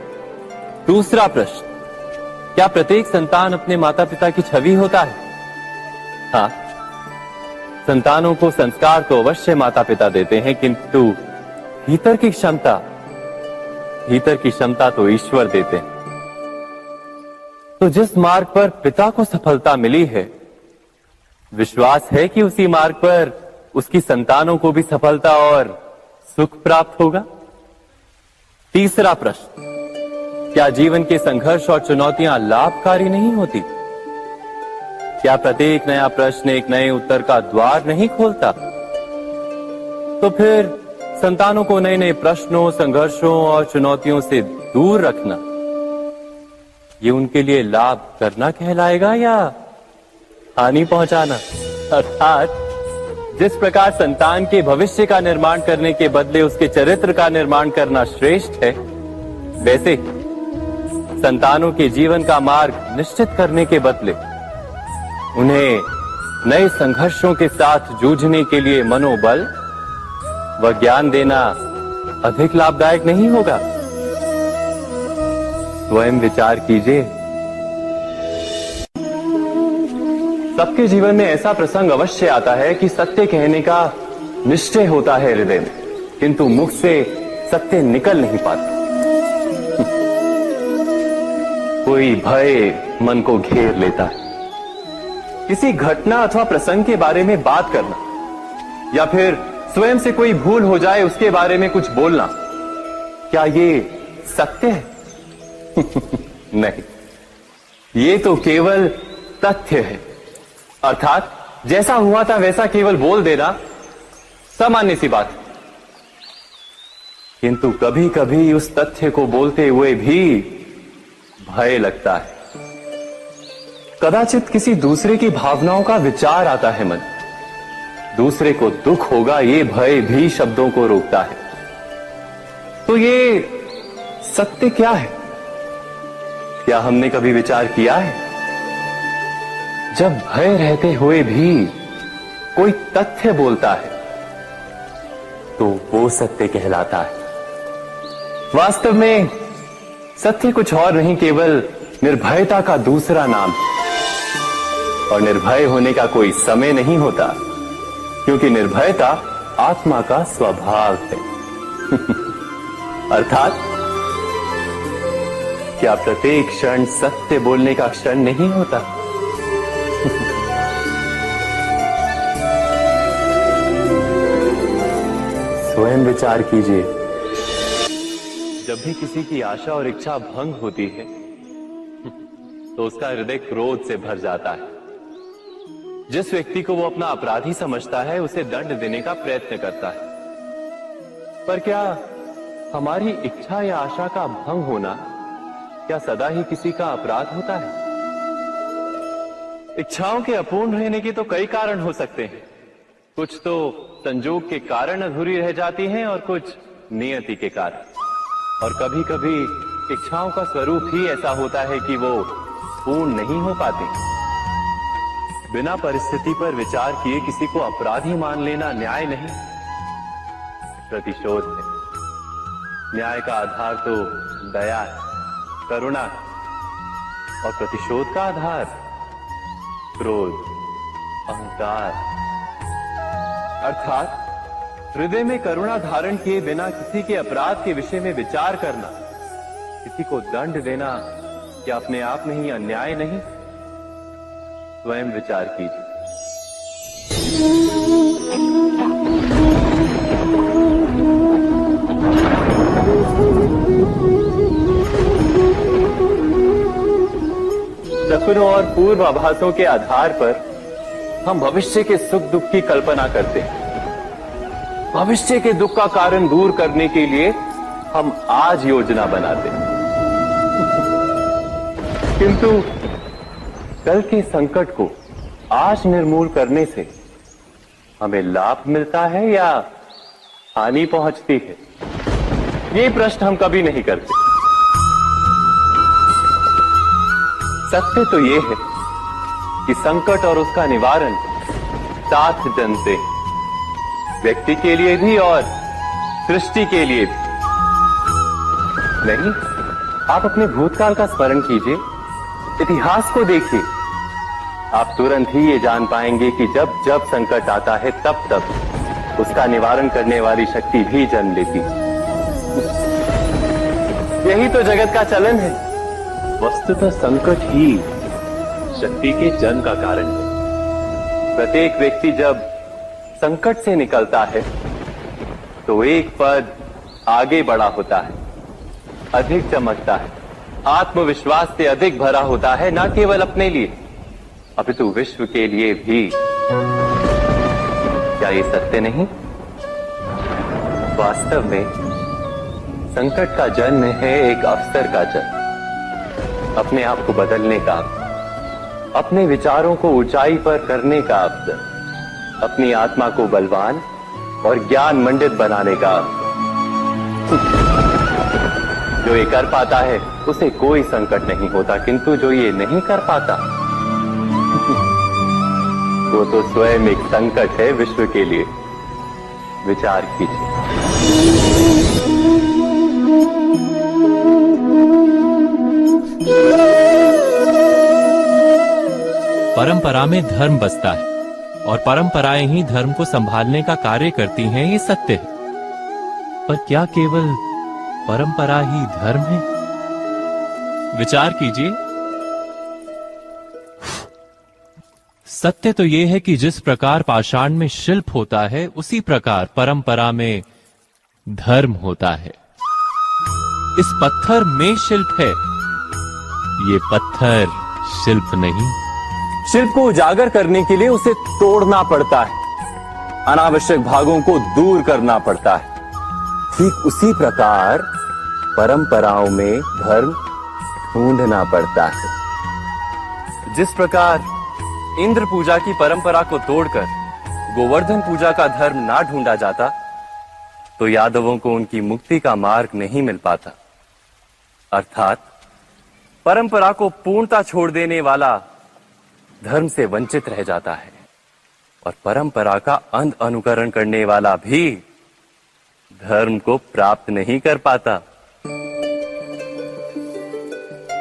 दूसरा प्रश्न, क्या प्रत्येक संतान अपने माता पिता की छवि होता है? हाँ, संतानों को संस्कार तो अवश्य माता पिता देते हैं, किंतु भीतर की क्षमता तो ईश्वर देते हैं। तो जिस मार्ग पर पिता को सफलता मिली है, विश्वास है कि उसी मार्ग पर उसकी संतानों को भी सफलता और सुख प्राप्त होगा। तीसरा प्रश्न, क्या जीवन के संघर्ष और चुनौतियां लाभकारी नहीं होती? क्या प्रत्येक नया प्रश्न एक नए उत्तर का द्वार नहीं खोलता? तो फिर संतानों को नए नए प्रश्नों, संघर्षों और चुनौतियों से दूर रखना, ये उनके लिए लाभ करना कहलाएगा या हानि पहुंचाना? अर्थात जिस प्रकार संतान के भविष्य का निर्माण करने के बदले उसके चरित्र का निर्माण करना श्रेष्ठ है, वैसे संतानों के जीवन का मार्ग निश्चित करने के बदले उन्हें नए संघर्षों के साथ जूझने के लिए मनोबल व ज्ञान देना अधिक लाभदायक नहीं होगा? स्वयं विचार कीजिए। सबके जीवन में ऐसा प्रसंग अवश्य आता है कि सत्य कहने का निश्चय होता है हृदय में, किंतु मुख से सत्य निकल नहीं पाता। कोई भय मन को घेर लेता है। किसी घटना अथवा प्रसंग के बारे में बात करना या फिर स्वयं से कोई भूल हो जाए उसके बारे में कुछ बोलना, क्या ये सत्य है? नहीं, ये तो केवल तथ्य है। अर्थात जैसा हुआ था वैसा केवल बोल देना सामान्य सी बात है। किंतु कभी कभी उस तथ्य को बोलते हुए भी भय लगता है। कदाचित किसी दूसरे की भावनाओं का विचार आता है मन, दूसरे को दुख होगा ये भय भी शब्दों को रोकता है। तो ये सत्य क्या है? क्या हमने कभी विचार किया है? जब भय रहते हुए भी कोई तथ्य बोलता है तो वो सत्य कहलाता है। वास्तव में सत्य कुछ और नहीं, केवल निर्भयता का दूसरा नाम है। और निर्भय होने का कोई समय नहीं होता, क्योंकि निर्भयता आत्मा का स्वभाव है। अर्थात क्या प्रत्येक क्षण सत्य बोलने का क्षण नहीं होता? स्वयं विचार कीजिए। जब भी किसी की आशा और इच्छा भंग होती है तो उसका हृदय क्रोध से भर जाता है। जिस व्यक्ति को वो अपना अपराधी समझता है उसे दंड देने का प्रयत्न करता है। पर क्या हमारी इच्छा या आशा का भंग होना क्या सदा ही किसी का अपराध होता है? इच्छाओं के अपूर्ण रहने के तो कई कारण हो सकते हैं। कुछ तो संजोग के कारण अधूरी रह जाती हैं और कुछ नियति के कारण। और कभी कभी इच्छाओं का स्वरूप ही ऐसा होता है कि वो पूर्ण नहीं हो पाती। बिना परिस्थिति पर विचार किए किसी को अपराधी मान लेना न्याय नहीं, प्रतिशोध है। न्याय का आधार तो दया है, करुणा है, और प्रतिशोध का आधार क्रोध, अहंकार। अर्थात हृदय में करुणा धारण किए बिना किसी के अपराध के विषय में विचार करना, किसी को दंड देना, क्या अपने आप में ही अन्याय नहीं? स्वयं विचार कीजिए। सपनों और पूर्वाभासों के आधार पर हम भविष्य के सुख दुख की कल्पना करते हैं। भविष्य के दुख का कारण दूर करने के लिए हम आज योजना बनाते हैं। किंतु कल के संकट को आज निर्मूल करने से हमें लाभ मिलता है या हानि पहुंचती है? ये प्रश्न हम कभी नहीं करते। सत्य तो ये है कि संकट और उसका निवारण साथ जन से, व्यक्ति के लिए भी और सृष्टि के लिए भी। नहीं, आप अपने भूतकाल का स्मरण कीजिए, इतिहास को देखिए। आप तुरंत ही ये जान पाएंगे कि जब जब संकट आता है तब तब उसका निवारण करने वाली शक्ति भी जन्म लेती है। यही तो जगत का चलन है। वस्तुतः संकट ही शक्ति के जन्म का कारण है। प्रत्येक व्यक्ति जब संकट से निकलता है तो एक पद आगे बढ़ा होता है, अधिक चमकता है, आत्मविश्वास से अधिक भरा होता है, न केवल अपने लिए अपितु विश्व के लिए भी। क्या ये सत्य नहीं? वास्तव में संकट का जन्म है एक अवसर का जन्म, अपने आप को बदलने का, अपने विचारों को ऊंचाई पर करने का अवसर, अपनी आत्मा को बलवान और ज्ञान मंडित बनाने का अवसर। जो ये कर पाता है उसे कोई संकट नहीं होता, किंतु जो ये नहीं कर पाता वो तो स्वयं एक संकट है विश्व के लिए। विचार कीजिए। परंपरा में धर्म बसता है और परंपराएं ही धर्म को संभालने का कार्य करती हैं, ये सत्य है। पर क्या केवल परंपरा ही धर्म है? विचार कीजिए। सत्य तो यह है कि जिस प्रकार पाषाण में शिल्प होता है उसी प्रकार परंपरा में धर्म होता है। इस पत्थर में शिल्प है, ये पत्थर शिल्प नहीं। शिल्प को उजागर करने के लिए उसे तोड़ना पड़ता है, अनावश्यक भागों को दूर करना पड़ता है। ठीक उसी प्रकार परंपराओं में धर्म ढूंढना पड़ता है। जिस प्रकार इंद्र पूजा की परंपरा को तोड़कर गोवर्धन पूजा का धर्म ना ढूंढा जाता तो यादवों को उनकी मुक्ति का मार्ग नहीं मिल पाता। अर्थात परंपरा को पूर्णता छोड़ देने वाला धर्म से वंचित रह जाता है और परंपरा का अंध अनुकरण करने वाला भी धर्म को प्राप्त नहीं कर पाता।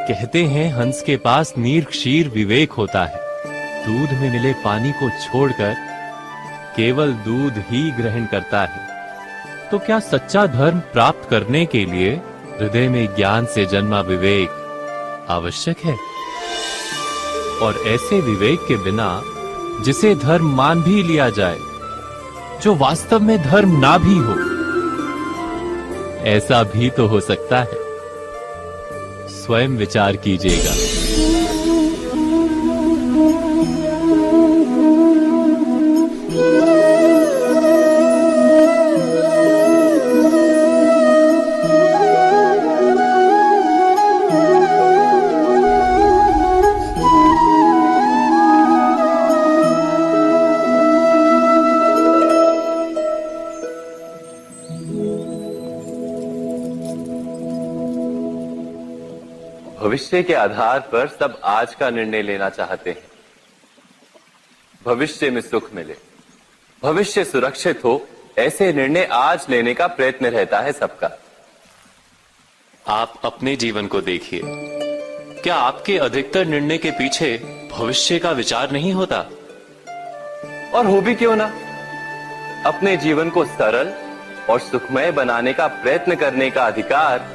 कहते हैं हंस के पास नीर क्षीर विवेक होता है, दूध में मिले पानी को छोड़कर केवल दूध ही ग्रहण करता है। तो क्या सच्चा धर्म प्राप्त करने के लिए हृदय में ज्ञान से जन्मा विवेक आवश्यक है? और ऐसे विवेक के बिना जिसे धर्म मान भी लिया जाए, जो वास्तव में धर्म ना भी हो, ऐसा भी तो हो सकता है। स्वयं विचार कीजिएगा। भविष्य के आधार पर सब आज का निर्णय लेना चाहते हैं। भविष्य में सुख मिले, भविष्य सुरक्षित हो, ऐसे निर्णय आज लेने का प्रयत्न रहता है सबका। आप अपने जीवन को देखिए। क्या आपके अधिकतर निर्णय के पीछे भविष्य का विचार नहीं होता? और हो भी क्यों ना, अपने जीवन को सरल और सुखमय बनाने का प्रयत्न करने का अधिकार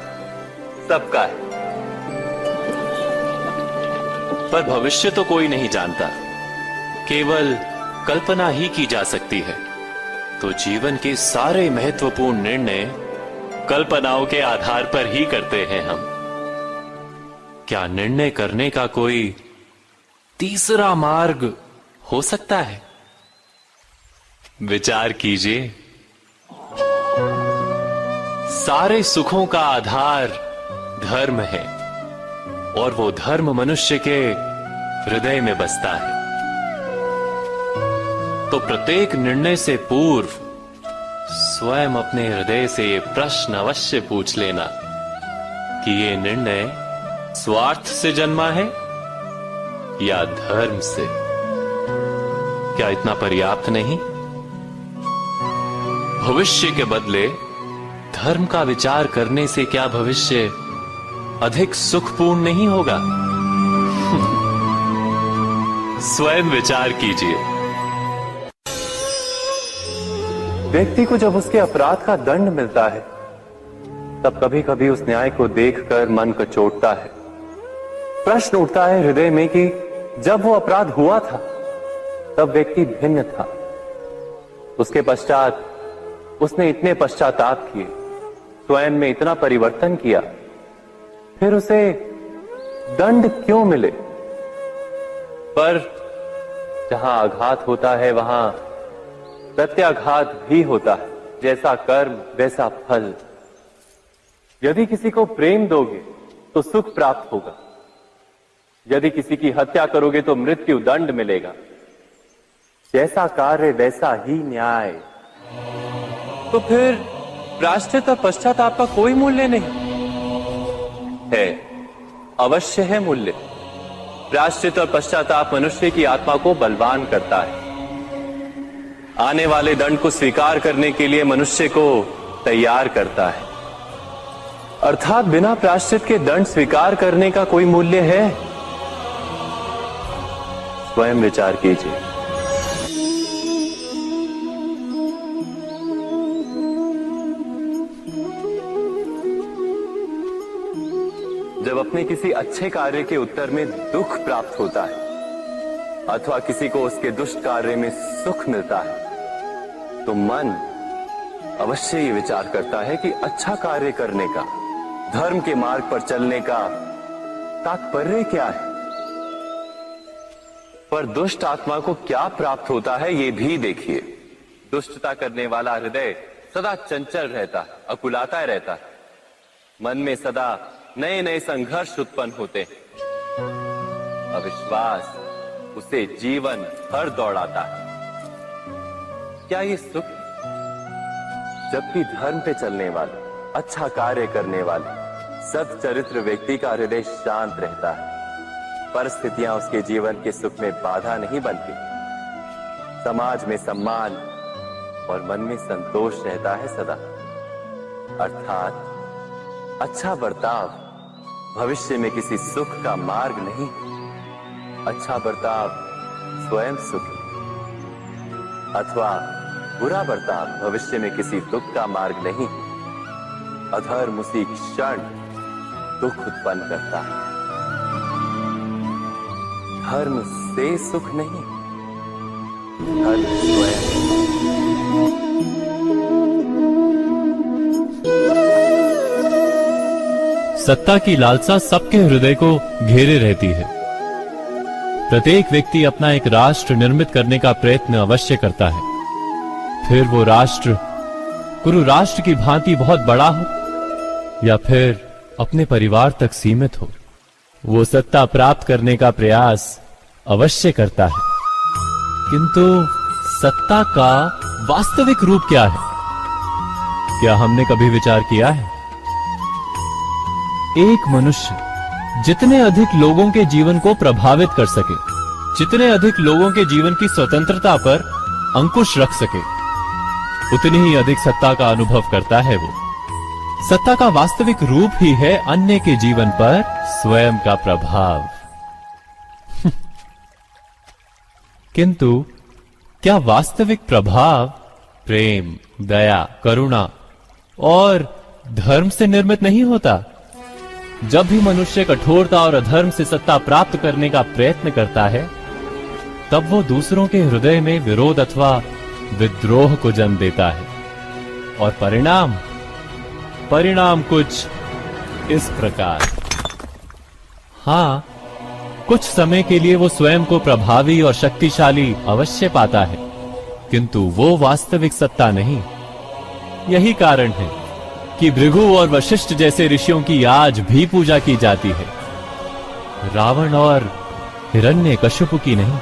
सबका है। पर भविष्य तो कोई नहीं जानता, केवल कल्पना ही की जा सकती है। तो जीवन के सारे महत्वपूर्ण निर्णय कल्पनाओं के आधार पर ही करते हैं हम। क्या निर्णय करने का कोई तीसरा मार्ग हो सकता है? विचार कीजिए। सारे सुखों का आधार धर्म है और वो धर्म मनुष्य के हृदय में बसता है। तो प्रत्येक निर्णय से पूर्व स्वयं अपने हृदय से ये प्रश्न अवश्य पूछ लेना कि ये निर्णय स्वार्थ से जन्मा है या धर्म से? क्या इतना पर्याप्त नहीं? भविष्य के बदले धर्म का विचार करने से क्या भविष्य अधिक सुखपूर्ण नहीं होगा? स्वयं विचार कीजिए। व्यक्ति को जब उसके अपराध का दंड मिलता है तब कभी कभी उस न्याय को देखकर मन कचोटता है। प्रश्न उठता है हृदय में कि जब वो अपराध हुआ था तब व्यक्ति भिन्न था। उसके पश्चात उसने इतने पश्चाताप किए, स्वयं में इतना परिवर्तन किया, फिर उसे दंड क्यों मिले? पर जहां आघात होता है वहां प्रत्याघात भी होता है। जैसा कर्म वैसा फल। यदि किसी को प्रेम दोगे तो सुख प्राप्त होगा, यदि किसी की हत्या करोगे तो मृत्यु दंड मिलेगा। जैसा कार्य वैसा ही न्याय। तो फिर प्रायश्चित और पश्चाताप का कोई मूल्य नहीं है? अवश्य है मूल्य। प्रायश्चित और पश्चाताप मनुष्य की आत्मा को बलवान करता है। आने वाले दंड को स्वीकार करने के लिए मनुष्य को तैयार करता है। अर्थात बिना प्रायश्चित के दंड स्वीकार करने का कोई मूल्य है? स्वयं विचार कीजिए। जब अपने किसी अच्छे कार्य के उत्तर में दुख प्राप्त होता है अथवा किसी को उसके दुष्ट कार्य में सुख मिलता है तो मन अवश्य ये विचार करता है कि अच्छा कार्य करने का, धर्म के मार्ग पर चलने का तात्पर्य क्या है। पर दुष्ट आत्मा को क्या प्राप्त होता है ये भी देखिए। दुष्टता करने वाला हृदय सदा चंचल रहता है, अकुलाता रहता है। मन में सदा नए नए संघर्ष उत्पन्न होते हैं। अविश्वास उसे जीवन भर दौड़ाता है। क्या ये सुख? जबकि धर्म पे चलने वाले, अच्छा कार्य करने वाले, सच्चरित्र व्यक्ति का हृदय शांत रहता है। परिस्थितियां उसके जीवन के सुख में बाधा नहीं बनती। समाज में सम्मान और मन में संतोष रहता है सदा। अर्थात अच्छा बर्ताव भविष्य में किसी सुख का मार्ग नहीं। अच्छा बर्ताव स्वयं सुख अथवा बुरा बर्ताव भविष्य में किसी दुख का मार्ग नहीं। अधर्म उसी क्षण दुख उत्पन्न करता है। धर्म से सुख नहीं, धर्म स्वयं। सत्ता की लालसा सबके हृदय को घेरे रहती है। प्रत्येक व्यक्ति अपना एक राष्ट्र निर्मित करने का प्रयत्न अवश्य करता है। फिर वो राष्ट्र कुरु राष्ट्र की भांति बहुत बड़ा हो या फिर अपने परिवार तक सीमित हो, वो सत्ता प्राप्त करने का प्रयास अवश्य करता है। किंतु सत्ता का वास्तविक रूप क्या है? क्या हमने कभी विचार किया है? एक मनुष्य जितने अधिक लोगों के जीवन को प्रभावित कर सके, जितने अधिक लोगों के जीवन की स्वतंत्रता पर अंकुश रख सके, उतनी ही अधिक सत्ता का अनुभव करता है वो। सत्ता का वास्तविक रूप ही है अन्य के जीवन पर स्वयं का प्रभाव। किंतु क्या वास्तविक प्रभाव प्रेम, दया, करुणा और धर्म से निर्मित नहीं होता? जब भी मनुष्य कठोरता और अधर्म से सत्ता प्राप्त करने का प्रयत्न करता है, तब वो दूसरों के हृदय में विरोध अथवा विद्रोह को जन्म देता है। और परिणाम कुछ इस प्रकार। हाँ, कुछ समय के लिए वो स्वयं को प्रभावी और शक्तिशाली अवश्य पाता है, किंतु वो वास्तविक सत्ता नहीं। यही कारण है कि भृगु और वशिष्ठ जैसे ऋषियों की आज भी पूजा की जाती है, रावण और हिरण्यकश्यप की नहीं।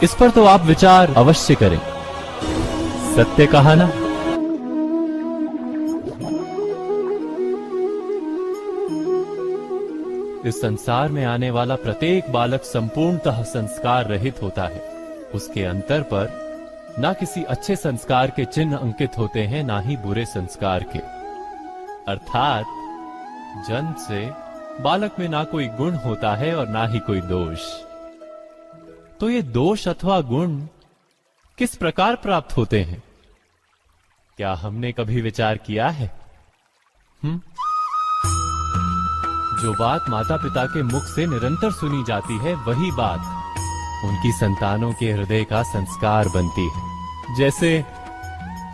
इस पर तो आप विचार अवश्य करें। सत्य कहा ना? इस संसार में आने वाला प्रत्येक बालक संपूर्णतः संस्कार रहित होता है। उसके अंतर पर ना किसी अच्छे संस्कार के चिन्ह अंकित होते हैं, ना ही बुरे संस्कार के। अर्थात जन्म से बालक में ना कोई गुण होता है और ना ही कोई दोष। तो ये दोष अथवा गुण किस प्रकार प्राप्त होते हैं? क्या हमने कभी विचार किया है? जो बात माता पिता के मुख से निरंतर सुनी जाती है, वही बात उनकी संतानों के हृदय का संस्कार बनती है। जैसे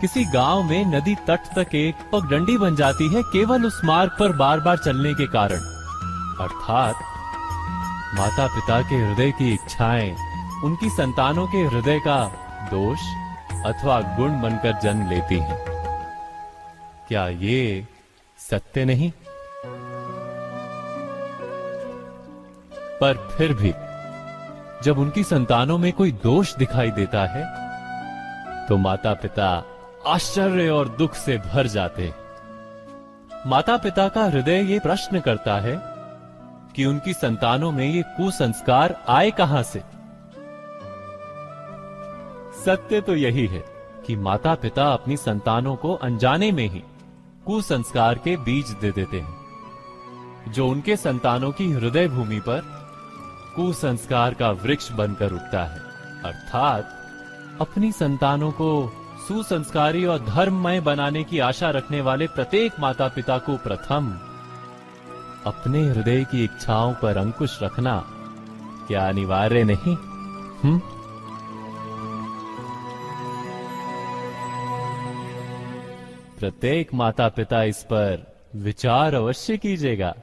किसी गांव में नदी तट तक एक पगडंडी बन जाती है केवल उस मार्ग पर बार बार चलने के कारण। अर्थात माता पिता के हृदय की इच्छाएं उनकी संतानों के हृदय का दोष अथवा गुण बनकर जन्म लेती हैं। क्या ये सत्य नहीं? पर फिर भी जब उनकी संतानों में कोई दोष दिखाई देता है तो माता पिता आश्चर्य और दुख से भर जाते हैं। माता पिता का हृदय ये प्रश्न करता है कि उनकी संतानों में ये कुसंस्कार आए कहां से। सत्य तो यही है कि माता पिता अपनी संतानों को अनजाने में ही कुसंस्कार के बीज दे देते हैं, जो उनके संतानों की हृदय भूमि पर कुसंस्कार का वृक्ष बनकर उगता है। अर्थात अपनी संतानों को सुसंस्कारी और धर्ममय बनाने की आशा रखने वाले प्रत्येक माता पिता को प्रथम अपने हृदय की इच्छाओं पर अंकुश रखना क्या अनिवार्य नहीं? प्रत्येक माता पिता इस पर विचार अवश्य कीजिएगा।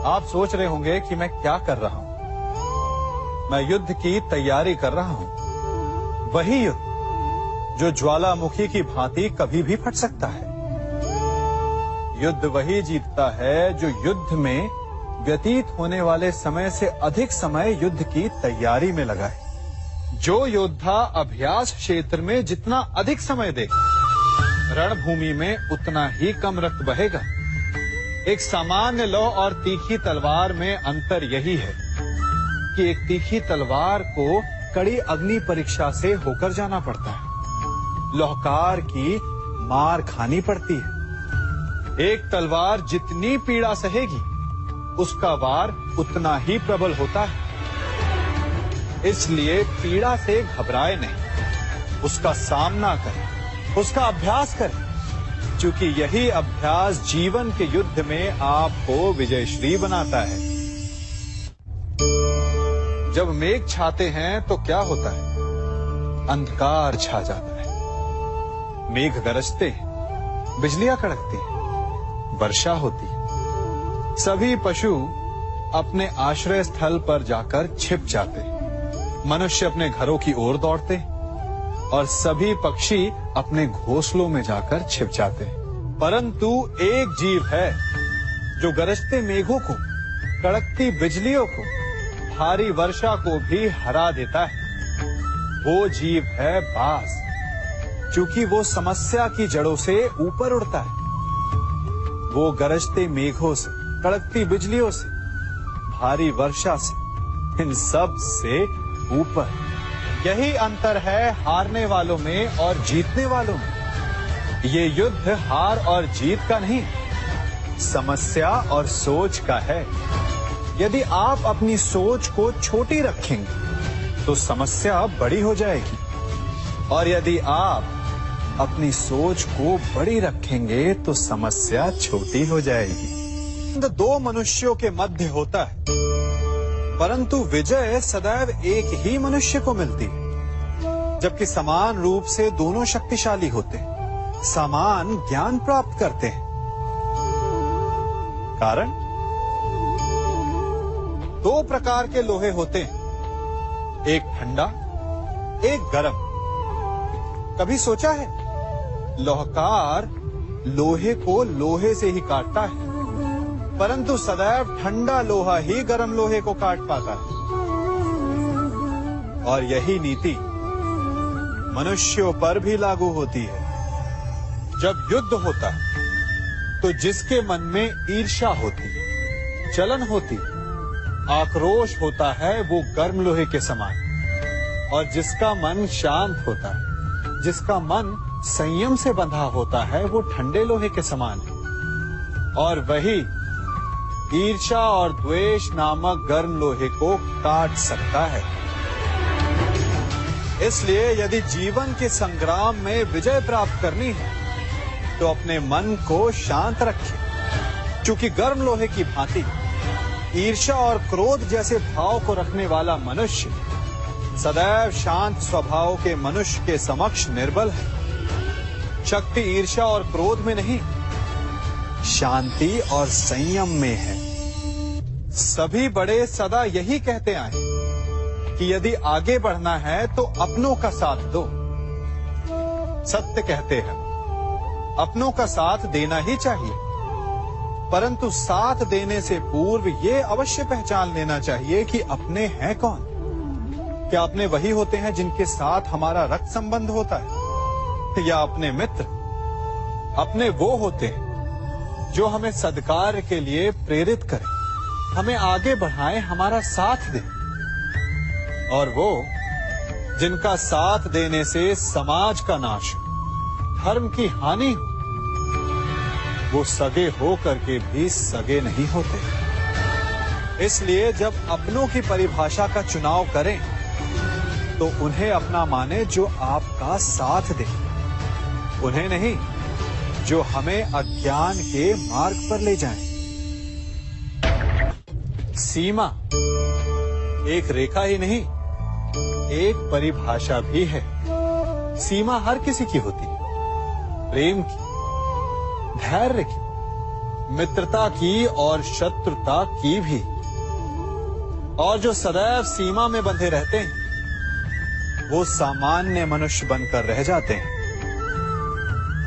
आप सोच रहे होंगे कि मैं क्या कर रहा हूं। मैं युद्ध की तैयारी कर रहा हूं। वही युद्ध जो ज्वालामुखी की भांति कभी भी फट सकता है। युद्ध वही जीतता है जो युद्ध में व्यतीत होने वाले समय से अधिक समय युद्ध की तैयारी में लगाए। जो योद्धा अभ्यास क्षेत्र में जितना अधिक समय दे, रणभूमि में उतना ही कम रक्त बहेगा। एक सामान्य लौह और तीखी तलवार में अंतर यही है कि एक तीखी तलवार को कड़ी अग्नि परीक्षा से होकर जाना पड़ता है, लौहकार की मार खानी पड़ती है। एक तलवार जितनी पीड़ा सहेगी, उसका वार उतना ही प्रबल होता है। इसलिए पीड़ा से घबराए नहीं, उसका सामना करें, उसका अभ्यास करें, क्योंकि यही अभ्यास जीवन के युद्ध में आपको विजयश्री बनाता है। जब मेघ छाते हैं तो क्या होता है? अंधकार छा जाता है। मेघ गरजते हैं, बिजलियां कड़कती हैं, वर्षा होती है। सभी पशु अपने आश्रय स्थल पर जाकर छिप जाते हैं। मनुष्य अपने घरों की ओर दौड़ते हैं और सभी पक्षी अपने घोंसलों में जाकर छिप जाते हैं। परंतु एक जीव है जो गरजते मेघों को, कड़कती बिजलियों को, भारी वर्षा को भी हरा देता है। वो जीव है बाज, क्योंकि वो समस्या की जड़ों से ऊपर उड़ता है। वो गरजते मेघों से, कड़कती बिजलियों से, भारी वर्षा से, इन सब से ऊपर। यही अंतर है हारने वालों में और जीतने वालों में। ये युद्ध हार और जीत का नहीं, समस्या और सोच का है। यदि आप अपनी सोच को छोटी रखेंगे तो समस्या बड़ी हो जाएगी, और यदि आप अपनी सोच को बड़ी रखेंगे तो समस्या छोटी हो जाएगी। दो मनुष्यों के मध्य होता है, परंतु विजय सदैव एक ही मनुष्य को मिलती है। जबकि समान रूप से दोनों शक्तिशाली होते हैं, समान ज्ञान प्राप्त करते हैं। कारण दो प्रकार के लोहे होते हैं, एक ठंडा, एक गर्म। कभी सोचा है लोहकार लोहे को लोहे से ही काटता है, परंतु सदैव ठंडा लोहा ही गर्म लोहे को काट पाता है। और यही नीति मनुष्यों पर भी लागू होती है। जब युद्ध होता है तो जिसके मन में ईर्ष्या होती, जलन होती, आक्रोश होता है, वो गर्म लोहे के समान। और जिसका मन शांत होता है, जिसका मन संयम से बंधा होता है, वो ठंडे लोहे के समान है। और वही ईर्ष्या और द्वेष नामक गर्म लोहे को काट सकता है। इसलिए यदि जीवन के संग्राम में विजय प्राप्त करनी है तो अपने मन को शांत रखें, क्योंकि गर्म लोहे की भांति ईर्ष्या और क्रोध जैसे भाव को रखने वाला मनुष्य सदैव शांत स्वभाव के मनुष्य के समक्ष निर्बल है। शक्ति ईर्ष्या और क्रोध में नहीं, शांति और संयम में है। सभी बड़े सदा यही कहते आए कि यदि आगे बढ़ना है तो अपनों का साथ दो। सत्य कहते हैं, अपनों का साथ देना ही चाहिए, परंतु साथ देने से पूर्व ये अवश्य पहचान लेना चाहिए कि अपने हैं कौन। क्या अपने वही होते हैं जिनके साथ हमारा रक्त संबंध होता है, या अपने मित्र? अपने वो होते हैं जो हमें सद्कार्य के लिए प्रेरित करें, हमें आगे बढ़ाएं, हमारा साथ दें। और वो जिनका साथ देने से समाज का नाश, धर्म की हानि हो, वो सगे हो करके भी सगे नहीं होते। इसलिए जब अपनों की परिभाषा का चुनाव करें तो उन्हें अपना माने जो आपका साथ दे, उन्हें नहीं जो हमें अज्ञान के मार्ग पर ले जाएं। सीमा एक रेखा ही नहीं, एक परिभाषा भी है। सीमा हर किसी की होती है, प्रेम की, धैर्य की, मित्रता की और शत्रुता की भी। और जो सदैव सीमा में बंधे रहते हैं वो सामान्य मनुष्य बनकर रह जाते हैं,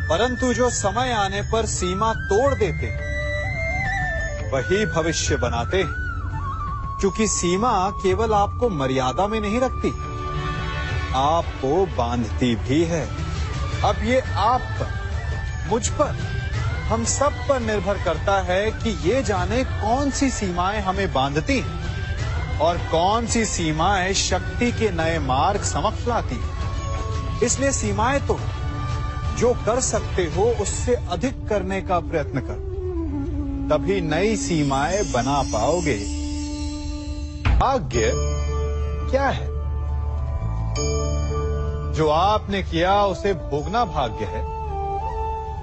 परंतु जो समय आने पर सीमा तोड़ देते हैं वही भविष्य बनाते हैं, क्योंकि सीमा केवल आपको मर्यादा में नहीं रखती, आपको बांधती भी है। अब ये आप पर, मुझ पर, हम सब पर निर्भर करता है कि ये जाने कौन सी सीमाएं हमें बांधती हैं और कौन सी सीमाएं शक्ति के नए मार्ग समक्ष लाती हैं। इसलिए सीमाएं तो जो कर सकते हो उससे अधिक करने का प्रयत्न करो, तभी नई सीमाएं बना पाओगे। भाग्य क्या है? जो आपने किया उसे भोगना भाग्य है,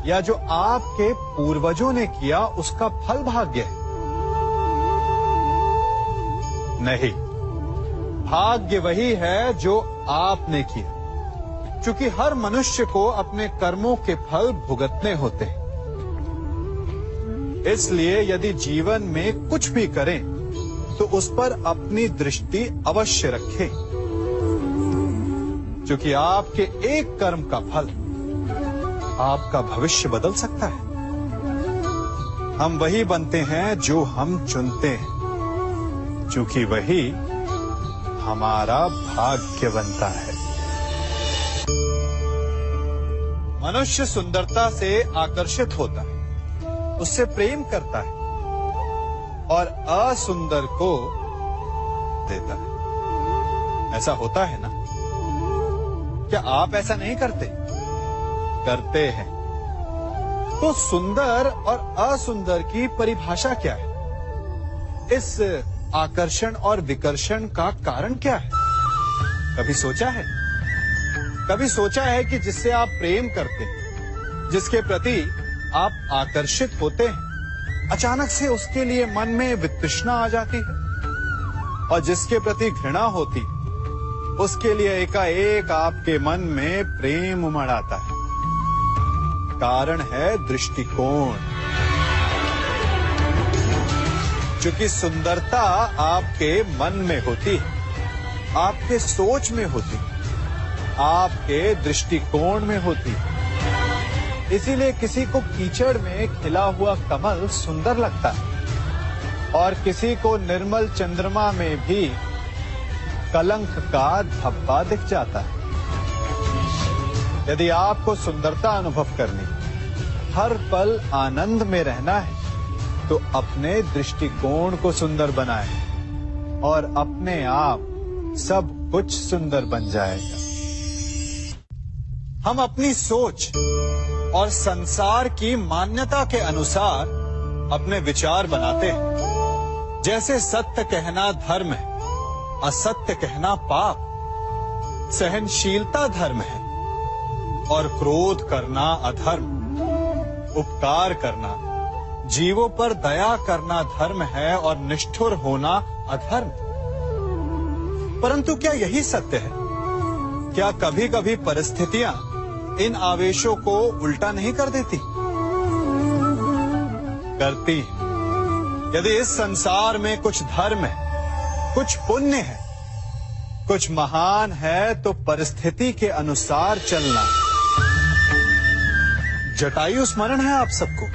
या जो आपके पूर्वजों ने किया उसका फल भाग्य है? नहीं, भाग्य वही है जो आपने किया, क्योंकि हर मनुष्य को अपने कर्मों के फल भुगतने होते हैं। इसलिए यदि जीवन में कुछ भी करें तो उस पर अपनी दृष्टि अवश्य रखें, क्योंकि आपके एक कर्म का फल आपका भविष्य बदल सकता है। हम वही बनते हैं जो हम चुनते हैं, क्योंकि वही हमारा भाग्य बनता है। मनुष्य सुंदरता से आकर्षित होता है, उससे प्रेम करता है और असुंदर को देता है। ऐसा होता है ना? क्या आप ऐसा नहीं करते? करते हैं। तो सुंदर और असुंदर की परिभाषा क्या है? इस आकर्षण और विकर्षण का कारण क्या है? कभी सोचा है? कभी सोचा है कि जिससे आप प्रेम करते हैं, जिसके प्रति आप आकर्षित होते हैं, अचानक से उसके लिए मन में वितृष्णा आ जाती है, और जिसके प्रति घृणा होती उसके लिए एकाएक आपके मन में प्रेम उमड़ आता है। कारण है दृष्टिकोण। क्योंकि सुंदरता आपके मन में होती है, आपके सोच में होती है, आपके दृष्टिकोण में होती है। इसीलिए किसी को कीचड़ में खिला हुआ कमल सुंदर लगता है और किसी को निर्मल चंद्रमा में भी कलंक का धब्बा दिख जाता है। यदि आपको सुंदरता अनुभव करनी, हर पल आनंद में रहना है, तो अपने दृष्टिकोण को सुंदर बनाएं और अपने आप सब कुछ सुंदर बन जाएगा। हम अपनी सोच और संसार की मान्यता के अनुसार अपने विचार बनाते हैं। जैसे सत्य कहना धर्म है, असत्य कहना पाप, सहनशीलता धर्म है और क्रोध करना अधर्म, उपकार करना, जीवों पर दया करना धर्म है और निष्ठुर होना अधर्म। परंतु क्या यही सत्य है? क्या कभी कभी परिस्थितियां इन आवेशों को उल्टा नहीं कर देती? करती है। यदि इस संसार में कुछ धर्म है, कुछ पुण्य है, कुछ महान है, तो परिस्थिति के अनुसार चलना। जटायु स्मरण है आप सबको,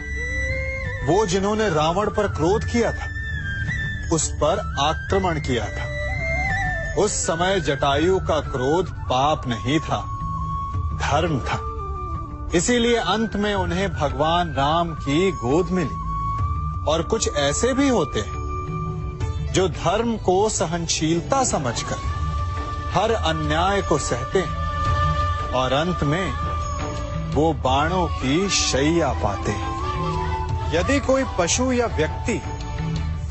वो जिन्होंने रावण पर क्रोध किया था, उस पर आक्रमण किया था। उस समय जटायु का क्रोध पाप नहीं था, धर्म था। इसीलिए अंत में उन्हें भगवान राम की गोद मिली। और कुछ ऐसे भी होते हैं जो धर्म को सहनशीलता समझकर हर अन्याय को सहते हैं और अंत में वो बाणों की शैया पाते हैं। यदि कोई पशु या व्यक्ति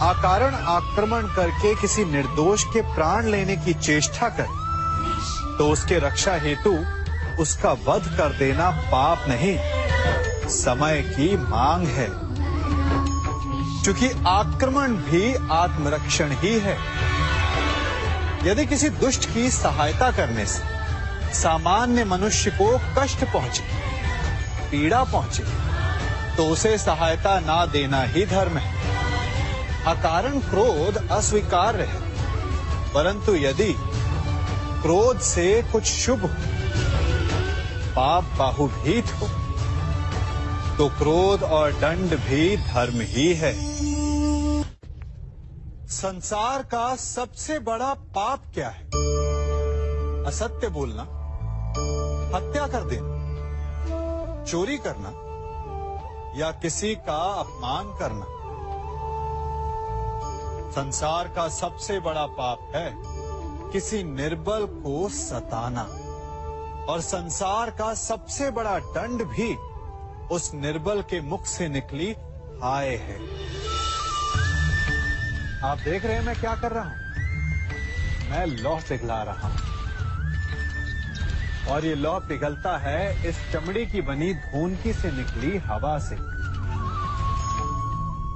अकारण आक्रमण करके किसी निर्दोष के प्राण लेने की चेष्टा करे, तो उसके रक्षा हेतु उसका वध कर देना पाप नहीं, समय की मांग है। क्योंकि आक्रमण भी आत्मरक्षण ही है। यदि किसी दुष्ट की सहायता करने से सामान्य मनुष्य को कष्ट पहुंचे, पीड़ा पहुंचे, तो उसे सहायता ना देना ही धर्म है। अकारण क्रोध अस्वीकार्य है, परंतु यदि क्रोध से कुछ शुभ हो, पाप बाहुभीत हो, तो क्रोध और दंड भी धर्म ही है। संसार का सबसे बड़ा पाप क्या है? असत्य बोलना, हत्या कर देना, चोरी करना या किसी का अपमान करना। संसार का सबसे बड़ा पाप है किसी निर्बल को सताना, और संसार का सबसे बड़ा दंड भी उस निर्बल के मुख से निकली हाय है। आप देख रहे हैं मैं क्या कर रहा हूं? मैं लौह पिघला रहा हूं, और ये लौह पिघलता है इस चमड़ी की बनी धूनकी से निकली हवा से।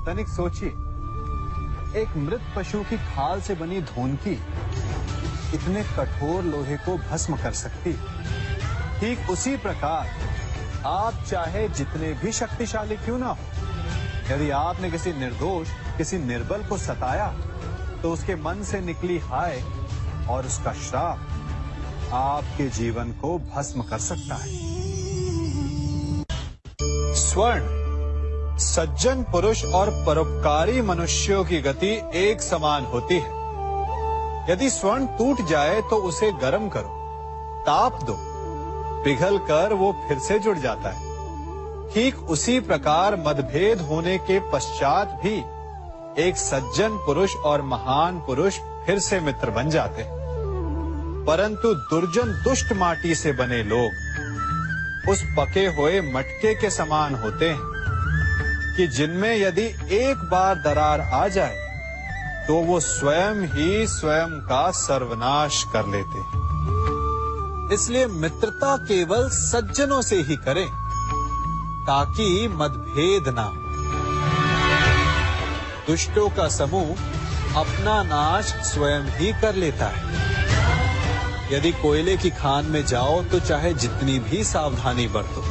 तनिक सोचिए, एक मृत पशु की खाल से बनी धूनकी इतने कठोर लोहे को भस्म कर सकती। ठीक उसी प्रकार आप चाहे जितने भी शक्तिशाली क्यों ना हो, यदि आपने किसी निर्दोष, किसी निर्बल को सताया, तो उसके मन से निकली हाय और उसका श्राप आपके जीवन को भस्म कर सकता है। स्वर्ण, सज्जन पुरुष और परोपकारी मनुष्यों की गति एक समान होती है। यदि स्वर्ण टूट जाए तो उसे गर्म करो, ताप दो, पिघल कर वो फिर से जुड़ जाता है। ठीक उसी प्रकार मतभेद होने के पश्चात भी एक सज्जन पुरुष और महान पुरुष फिर से मित्र बन जाते हैं। परंतु दुर्जन दुष्ट माटी से बने लोग उस पके हुए मटके के समान होते हैं कि जिनमें यदि एक बार दरार आ जाए तो वो स्वयं ही स्वयं का सर्वनाश कर लेते हैं। इसलिए मित्रता केवल सज्जनों से ही करें ताकि मतभेद ना हो। दुष्टों का समूह अपना नाश स्वयं ही कर लेता है। यदि कोयले की खान में जाओ तो चाहे जितनी भी सावधानी बरतो,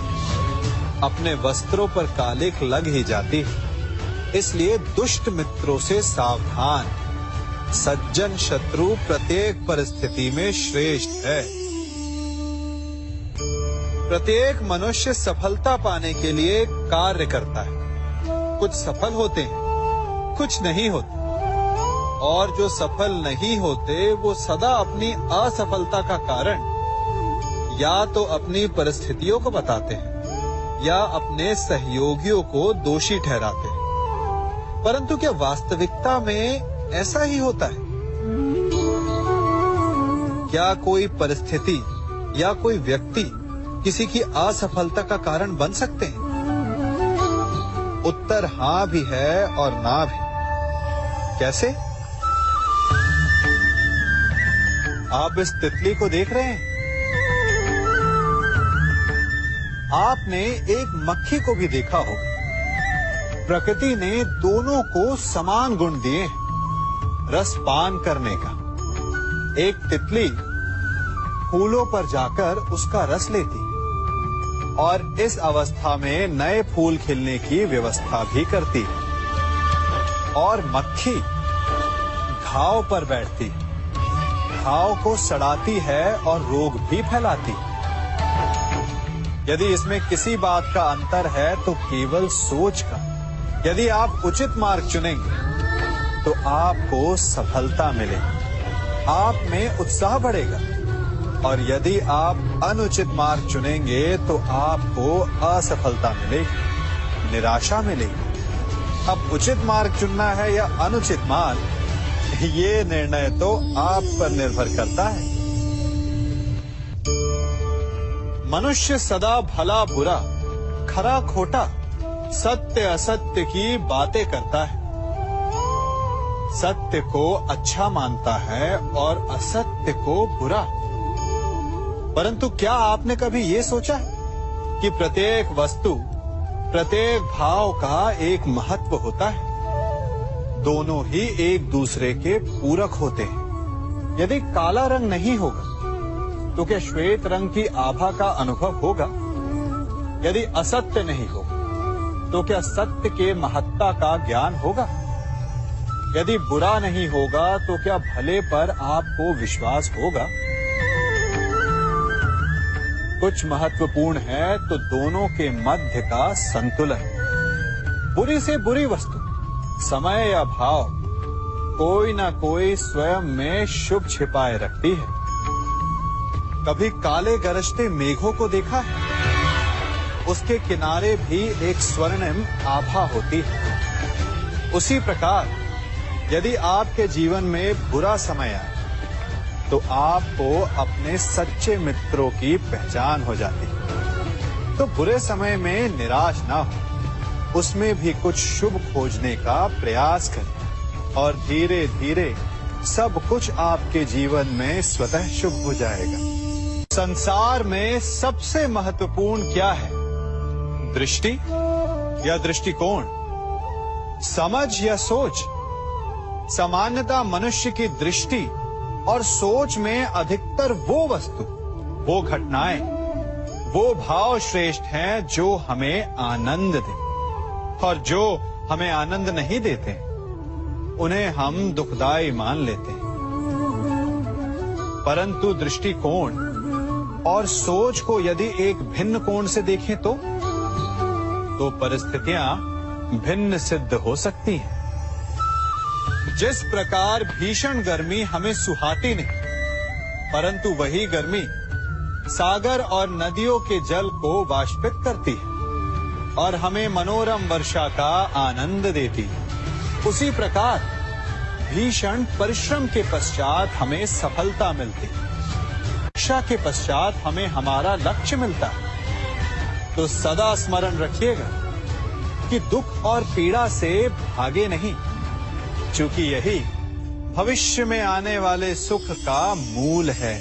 अपने वस्त्रों पर कालिख लग ही जाती है। इसलिए दुष्ट मित्रों से सावधान। सज्जन शत्रु प्रत्येक परिस्थिति में श्रेष्ठ है। प्रत्येक मनुष्य सफलता पाने के लिए कार्य करता है। कुछ सफल होते हैं, कुछ नहीं होते, और जो सफल नहीं होते वो सदा अपनी असफलता का कारण या तो अपनी परिस्थितियों को बताते हैं या अपने सहयोगियों को दोषी ठहराते हैं। परंतु क्या वास्तविकता में ऐसा ही होता है? क्या कोई परिस्थिति या कोई व्यक्ति किसी की असफलता का कारण बन सकते हैं? उत्तर हां भी है और ना भी। कैसे? आप इस तितली को देख रहे हैं? आपने एक मक्खी को भी देखा होगा। प्रकृति ने दोनों को समान गुण दिए हैं रस पान करने का। एक तितली फूलों पर जाकर उसका रस लेती और इस अवस्था में नए फूल खिलने की व्यवस्था भी करती है। और मक्खी घाव पर बैठती, घाव को सड़ाती है और रोग भी फैलाती है। यदि इसमें किसी बात का अंतर है तो केवल सोच का। यदि आप उचित मार्ग चुनेंगे तो आपको सफलता मिलेगी, आप में उत्साह बढ़ेगा। और यदि आप अनुचित मार्ग चुनेंगे तो आपको असफलता मिलेगी, निराशा मिलेगी। अब उचित मार्ग चुनना है या अनुचित मार्ग, ये निर्णय तो आप पर निर्भर करता है। मनुष्य सदा भला बुरा, खरा खोटा, सत्य असत्य की बातें करता है। सत्य को अच्छा मानता है और असत्य को बुरा। परंतु क्या आपने कभी ये सोचा है कि प्रत्येक वस्तु, प्रत्येक भाव का एक महत्व होता है? दोनों ही एक दूसरे के पूरक होते हैं। यदि काला रंग नहीं होगा तो क्या श्वेत रंग की आभा का अनुभव होगा? यदि असत्य नहीं होगा तो क्या सत्य के महत्ता का ज्ञान होगा? यदि बुरा नहीं होगा तो क्या भले पर आपको विश्वास होगा? कुछ महत्वपूर्ण है तो दोनों के मध्य का संतुलन। बुरी से बुरी वस्तु, समय या भाव, कोई ना कोई स्वयं में शुभ छिपाए रखती है। कभी काले गरजते मेघों को देखा है? उसके किनारे भी एक स्वर्णिम आभा होती है। उसी प्रकार यदि आपके जीवन में बुरा समय आए तो आपको अपने सच्चे मित्रों की पहचान हो जाती है। तो बुरे समय में निराश ना हो, उसमें भी कुछ शुभ खोजने का प्रयास करें और धीरे धीरे सब कुछ आपके जीवन में स्वतः शुभ हो जाएगा। संसार में सबसे महत्वपूर्ण क्या है? दृष्टि या दृष्टिकोण, समझ या सोच? सामान्यतः मनुष्य की दृष्टि और सोच में अधिकतर वो वस्तु, वो घटनाएं, वो भाव श्रेष्ठ हैं जो हमें आनंद दे, और जो हमें आनंद नहीं देते उन्हें हम दुखदाई मान लेते हैं। परंतु दृष्टिकोण और सोच को यदि एक भिन्न कोण से देखें तो परिस्थितियां भिन्न सिद्ध हो सकती हैं। जिस प्रकार भीषण गर्मी हमें सुहाती नहीं, परंतु वही गर्मी सागर और नदियों के जल को वाष्पित करती है और हमें मनोरम वर्षा का आनंद देती है, उसी प्रकार भीषण परिश्रम के पश्चात हमें सफलता मिलती है, इच्छा के पश्चात हमें हमारा लक्ष्य मिलता है। तो सदा स्मरण रखिएगा कि दुख और पीड़ा से भागे नहीं, क्योंकि यही भविष्य में आने वाले सुख का मूल है।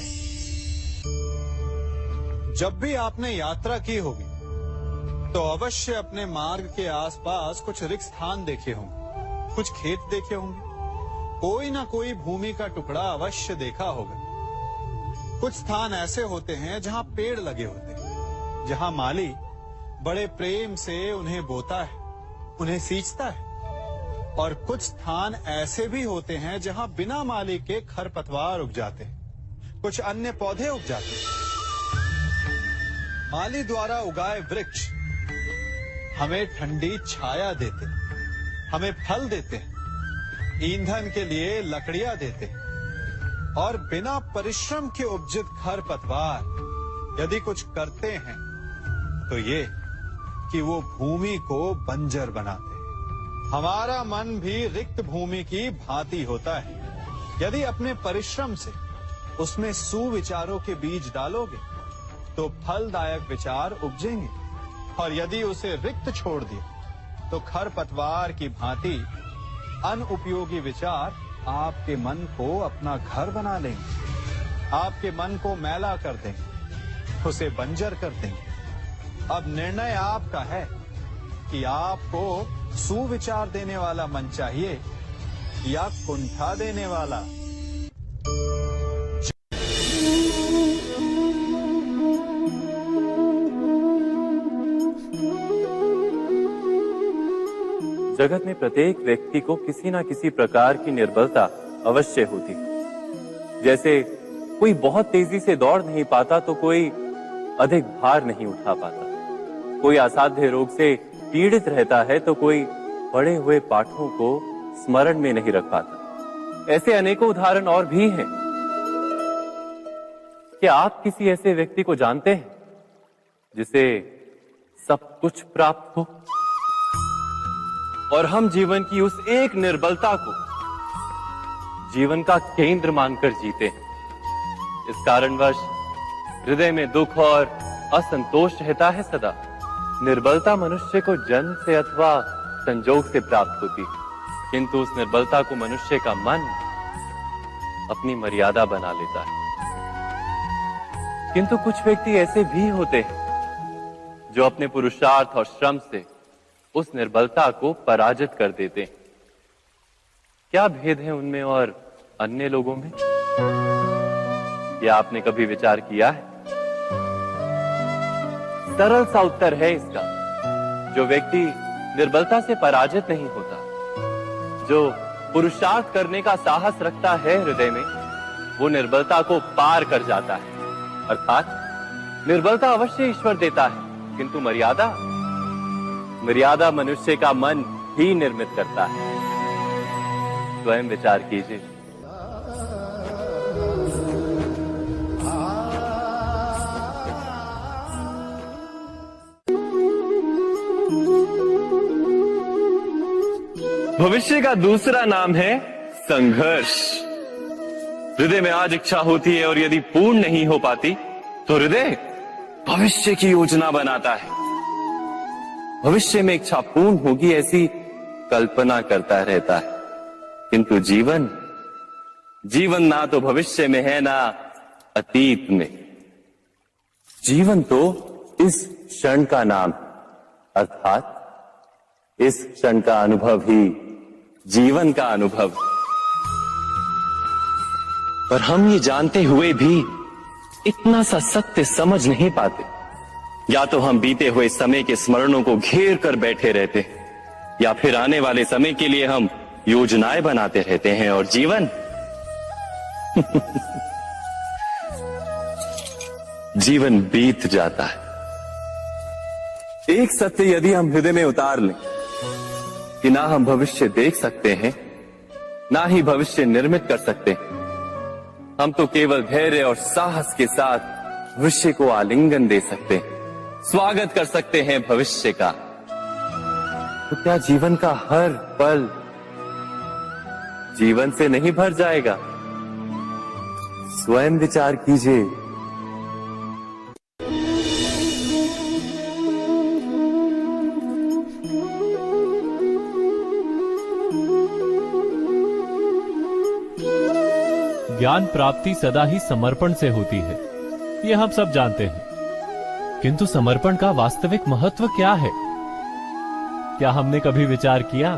जब भी आपने यात्रा की होगी तो अवश्य अपने मार्ग के आसपास कुछ रिक्त स्थान देखे होंगे, कुछ खेत देखे होंगे, कोई ना कोई भूमि का टुकड़ा अवश्य देखा होगा। कुछ स्थान ऐसे होते हैं जहां पेड़ लगे होते हैं, जहां माली बड़े प्रेम से उन्हें बोता है, उन्हें सींचता है, और कुछ स्थान ऐसे भी होते हैं जहां बिना माली के खरपतवार उग जाते हैं, कुछ अन्य पौधे उग जाते हैं। माली द्वारा उगाए वृक्ष हमें ठंडी छाया देते हैं, हमें फल देते हैं, ईंधन के लिए लकड़ियां देते हैं, और बिना परिश्रम के उपजित खरपतवार यदि कुछ करते हैं तो ये कि वो भूमि को बंजर बनाते हैं। हमारा मन भी रिक्त भूमि की भांति होता है। यदि अपने परिश्रम से उसमें सुविचारों के बीज डालोगे तो फलदायक विचार उपजेंगे, और यदि उसे रिक्त छोड़ दिया तो खरपतवार की भांति अनुपयोगी विचार आपके मन को अपना घर बना लेंगे, आपके मन को मैला कर देंगे, उसे बंजर कर देंगे। अब निर्णय आपका है कि आपको सुविचार देने वाला मन चाहिए या कुंठा देने वाला। जगत में प्रत्येक व्यक्ति को किसी न किसी प्रकार की निर्बलता अवश्य होती है। जैसे कोई बहुत तेजी से दौड़ नहीं पाता तो कोई अधिक भार नहीं उठा पाता, कोई असाध्य रोग से पीड़ित रहता है तो कोई पढ़े हुए पाठों को स्मरण में नहीं रख पाता। ऐसे अनेकों उदाहरण और भी हैं। क्या आप किसी ऐसे व्यक्ति को जानते हैं जिसे सब कुछ प्राप्त हो और हम जीवन की उस एक निर्बलता को जीवन का केंद्र मानकर जीते हैं? इस कारणवश हृदय में दुख और असंतोष रहता है सदा। निर्बलता मनुष्य को जन्म से अथवा संजोग से प्राप्त होती है, किंतु उस निर्बलता को मनुष्य का मन अपनी मर्यादा बना लेता है। किंतु कुछ व्यक्ति ऐसे भी होते हैं जो अपने पुरुषार्थ और श्रम से उस निर्बलता को पराजित कर देते हैं। क्या भेद है उनमें और अन्य लोगों में? क्या आपने कभी विचार किया है? सरल सा उत्तर है इसका। जो व्यक्ति निर्बलता से पराजित नहीं होता, जो पुरुषार्थ करने का साहस रखता है हृदय में, वो निर्बलता को पार कर जाता है। अर्थात निर्बलता अवश्य ईश्वर देता है, किंतु मर्यादा मनुष्य का मन ही निर्मित करता है। स्वयं विचार कीजिए। भविष्य का दूसरा नाम है संघर्ष। हृदय में आज इच्छा होती है और यदि पूर्ण नहीं हो पाती तो हृदय भविष्य की योजना बनाता है। भविष्य में इच्छा पूर्ण होगी ऐसी कल्पना करता रहता है, किंतु जीवन ना तो भविष्य में है ना अतीत में। जीवन तो इस क्षण का नाम, अर्थात इस क्षण का अनुभव ही जीवन का अनुभव। पर हम ये जानते हुए भी इतना सा सत्य समझ नहीं पाते। या तो हम बीते हुए समय के स्मरणों को घेर कर बैठे रहते हैं, या फिर आने वाले समय के लिए हम योजनाएं बनाते रहते हैं, और जीवन जीवन बीत जाता है। एक सत्य यदि हम हृदय में उतार लें कि ना हम भविष्य देख सकते हैं, ना ही भविष्य निर्मित कर सकते हैं, हम तो केवल धैर्य और साहस के साथ भविष्य को आलिंगन दे सकते हैं, स्वागत कर सकते हैं भविष्य का। तो क्या जीवन का हर पल जीवन से नहीं भर जाएगा? स्वयं विचार कीजिए। ज्ञान प्राप्ति सदा ही समर्पण से होती है, ये हम सब जानते हैं। किंतु समर्पण का वास्तविक महत्व क्या है? क्या हमने कभी विचार किया?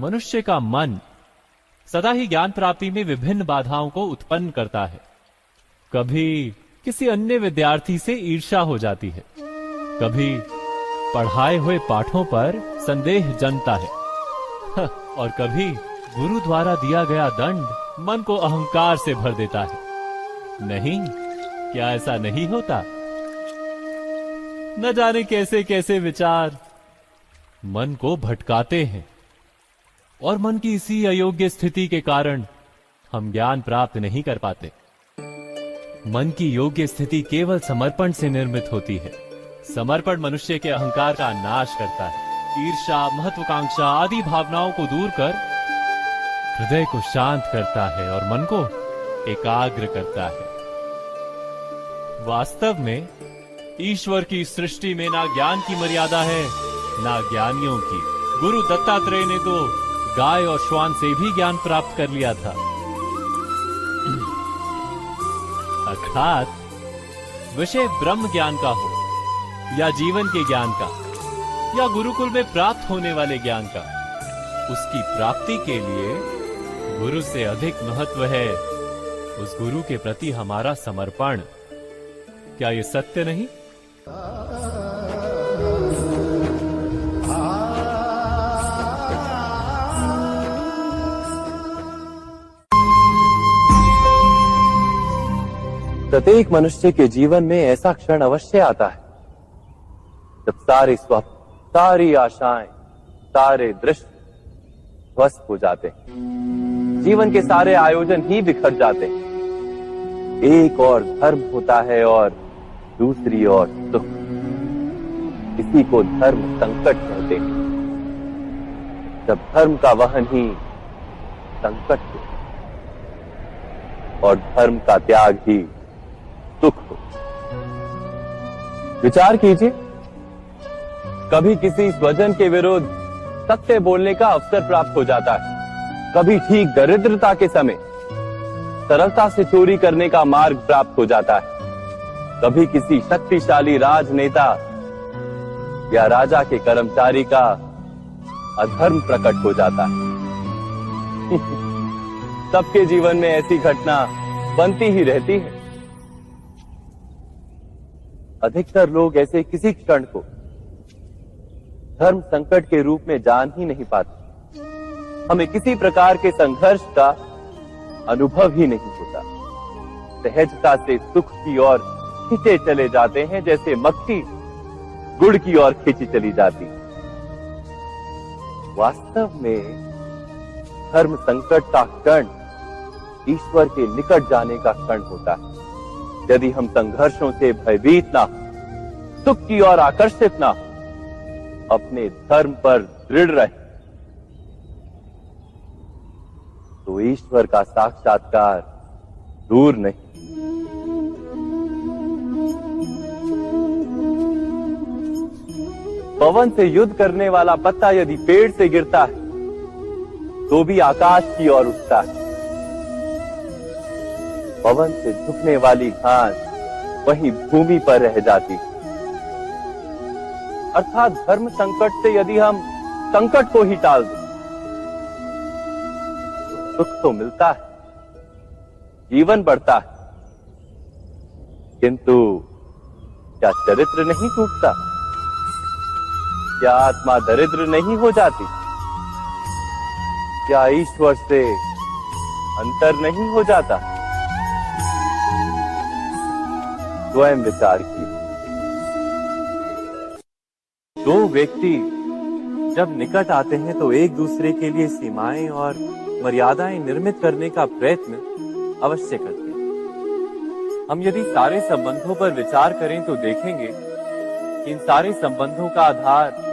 मनुष्य का मन सदा ही ज्ञान प्राप्ति में विभिन्न बाधाओं को उत्पन्न करता है। कभी किसी अन्य विद्यार्थी से ईर्ष्या हो जाती है, कभी पढ़ाए हुए पाठों पर संदेह जन्मता है। और कभी गुरु द्वारा दिया गया दंड मन को अहंकार से भर देता है। नहीं, क्या ऐसा नहीं होता? न जाने कैसे कैसे विचार मन को भटकाते हैं, और मन की इसी अयोग्य स्थिति के कारण हम ज्ञान प्राप्त नहीं कर पाते। मन की योग्य स्थिति केवल समर्पण से निर्मित होती है। समर्पण मनुष्य के अहंकार का नाश करता है, ईर्ष्या, महत्वाकांक्षा आदि भावनाओं को दूर कर हृदय को शांत करता है और मन को एकाग्र करता है। वास्तव में ईश्वर की सृष्टि में ना ज्ञान की मर्यादा है, ना ज्ञानियों की। गुरु दत्तात्रेय ने तो गाय और श्वान से भी ज्ञान प्राप्त कर लिया था। अर्थात विषय ब्रह्म ज्ञान का हो या जीवन के ज्ञान का या गुरुकुल में प्राप्त होने वाले ज्ञान का, उसकी प्राप्ति के लिए गुरु से अधिक महत्व है उस गुरु के प्रति हमारा समर्पण। क्या ये सत्य नहीं? प्रत्येक मनुष्य के जीवन में ऐसा क्षण अवश्य आता है जब सारे स्वप्न, सारी आशाएं, सारे दृश्य ध्वस्त हो जाते हैं। जीवन के सारे आयोजन ही बिखर जाते हैं। एक और धर्म होता है और दूसरी ओर सुख। इसी को धर्म संकट कहते हैं। जब धर्म का वहन ही संकट हो और धर्म का त्याग ही सुख हो। विचार कीजिए, कभी किसी स्वजन के विरुद्ध सत्य बोलने का अवसर प्राप्त हो जाता है, कभी ठीक दरिद्रता के समय सरलता से चोरी करने का मार्ग प्राप्त हो जाता है, कभी किसी शक्तिशाली राजनेता या राजा के कर्मचारी का अधर्म प्रकट हो जाता है। सबके जीवन में ऐसी घटना बनती ही रहती है। अधिकतर लोग ऐसे किसी क्षण को धर्म संकट के रूप में जान ही नहीं पाते। हमें किसी प्रकार के संघर्ष का अनुभव ही नहीं होता। सहजता से सुख की ओर खींचे चले जाते हैं, जैसे मक्खी गुड़ की ओर खींची चली जाती। वास्तव में धर्म संकट का क्षण ईश्वर के निकट जाने का क्षण होता है। यदि हम संघर्षों से भयभीत ना हो, सुख की ओर आकर्षित ना हो, अपने धर्म पर दृढ़ रहे, तो ईश्वर का साक्षात्कार दूर नहीं। पवन से युद्ध करने वाला पत्ता यदि पेड़ से गिरता है तो भी आकाश की ओर उठता है। पवन से झुकने वाली घास वहीं भूमि पर रह जाती है। अर्थात धर्म संकट से यदि हम संकट को ही टाल दें तो सुख तो मिलता है, जीवन बढ़ता है, किंतु क्या चरित्र नहीं टूटता? क्या आत्मा दरिद्र नहीं हो जाती? क्या ईश्वर से अंतर नहीं हो जाता? स्वयं विचार कीजिए। दो व्यक्ति जब निकट आते हैं तो एक दूसरे के लिए सीमाएं और मर्यादाएं निर्मित करने का प्रयत्न अवश्य करते हैं। हम यदि सारे संबंधों पर विचार करें तो देखेंगे कि इन सारे संबंधों का आधार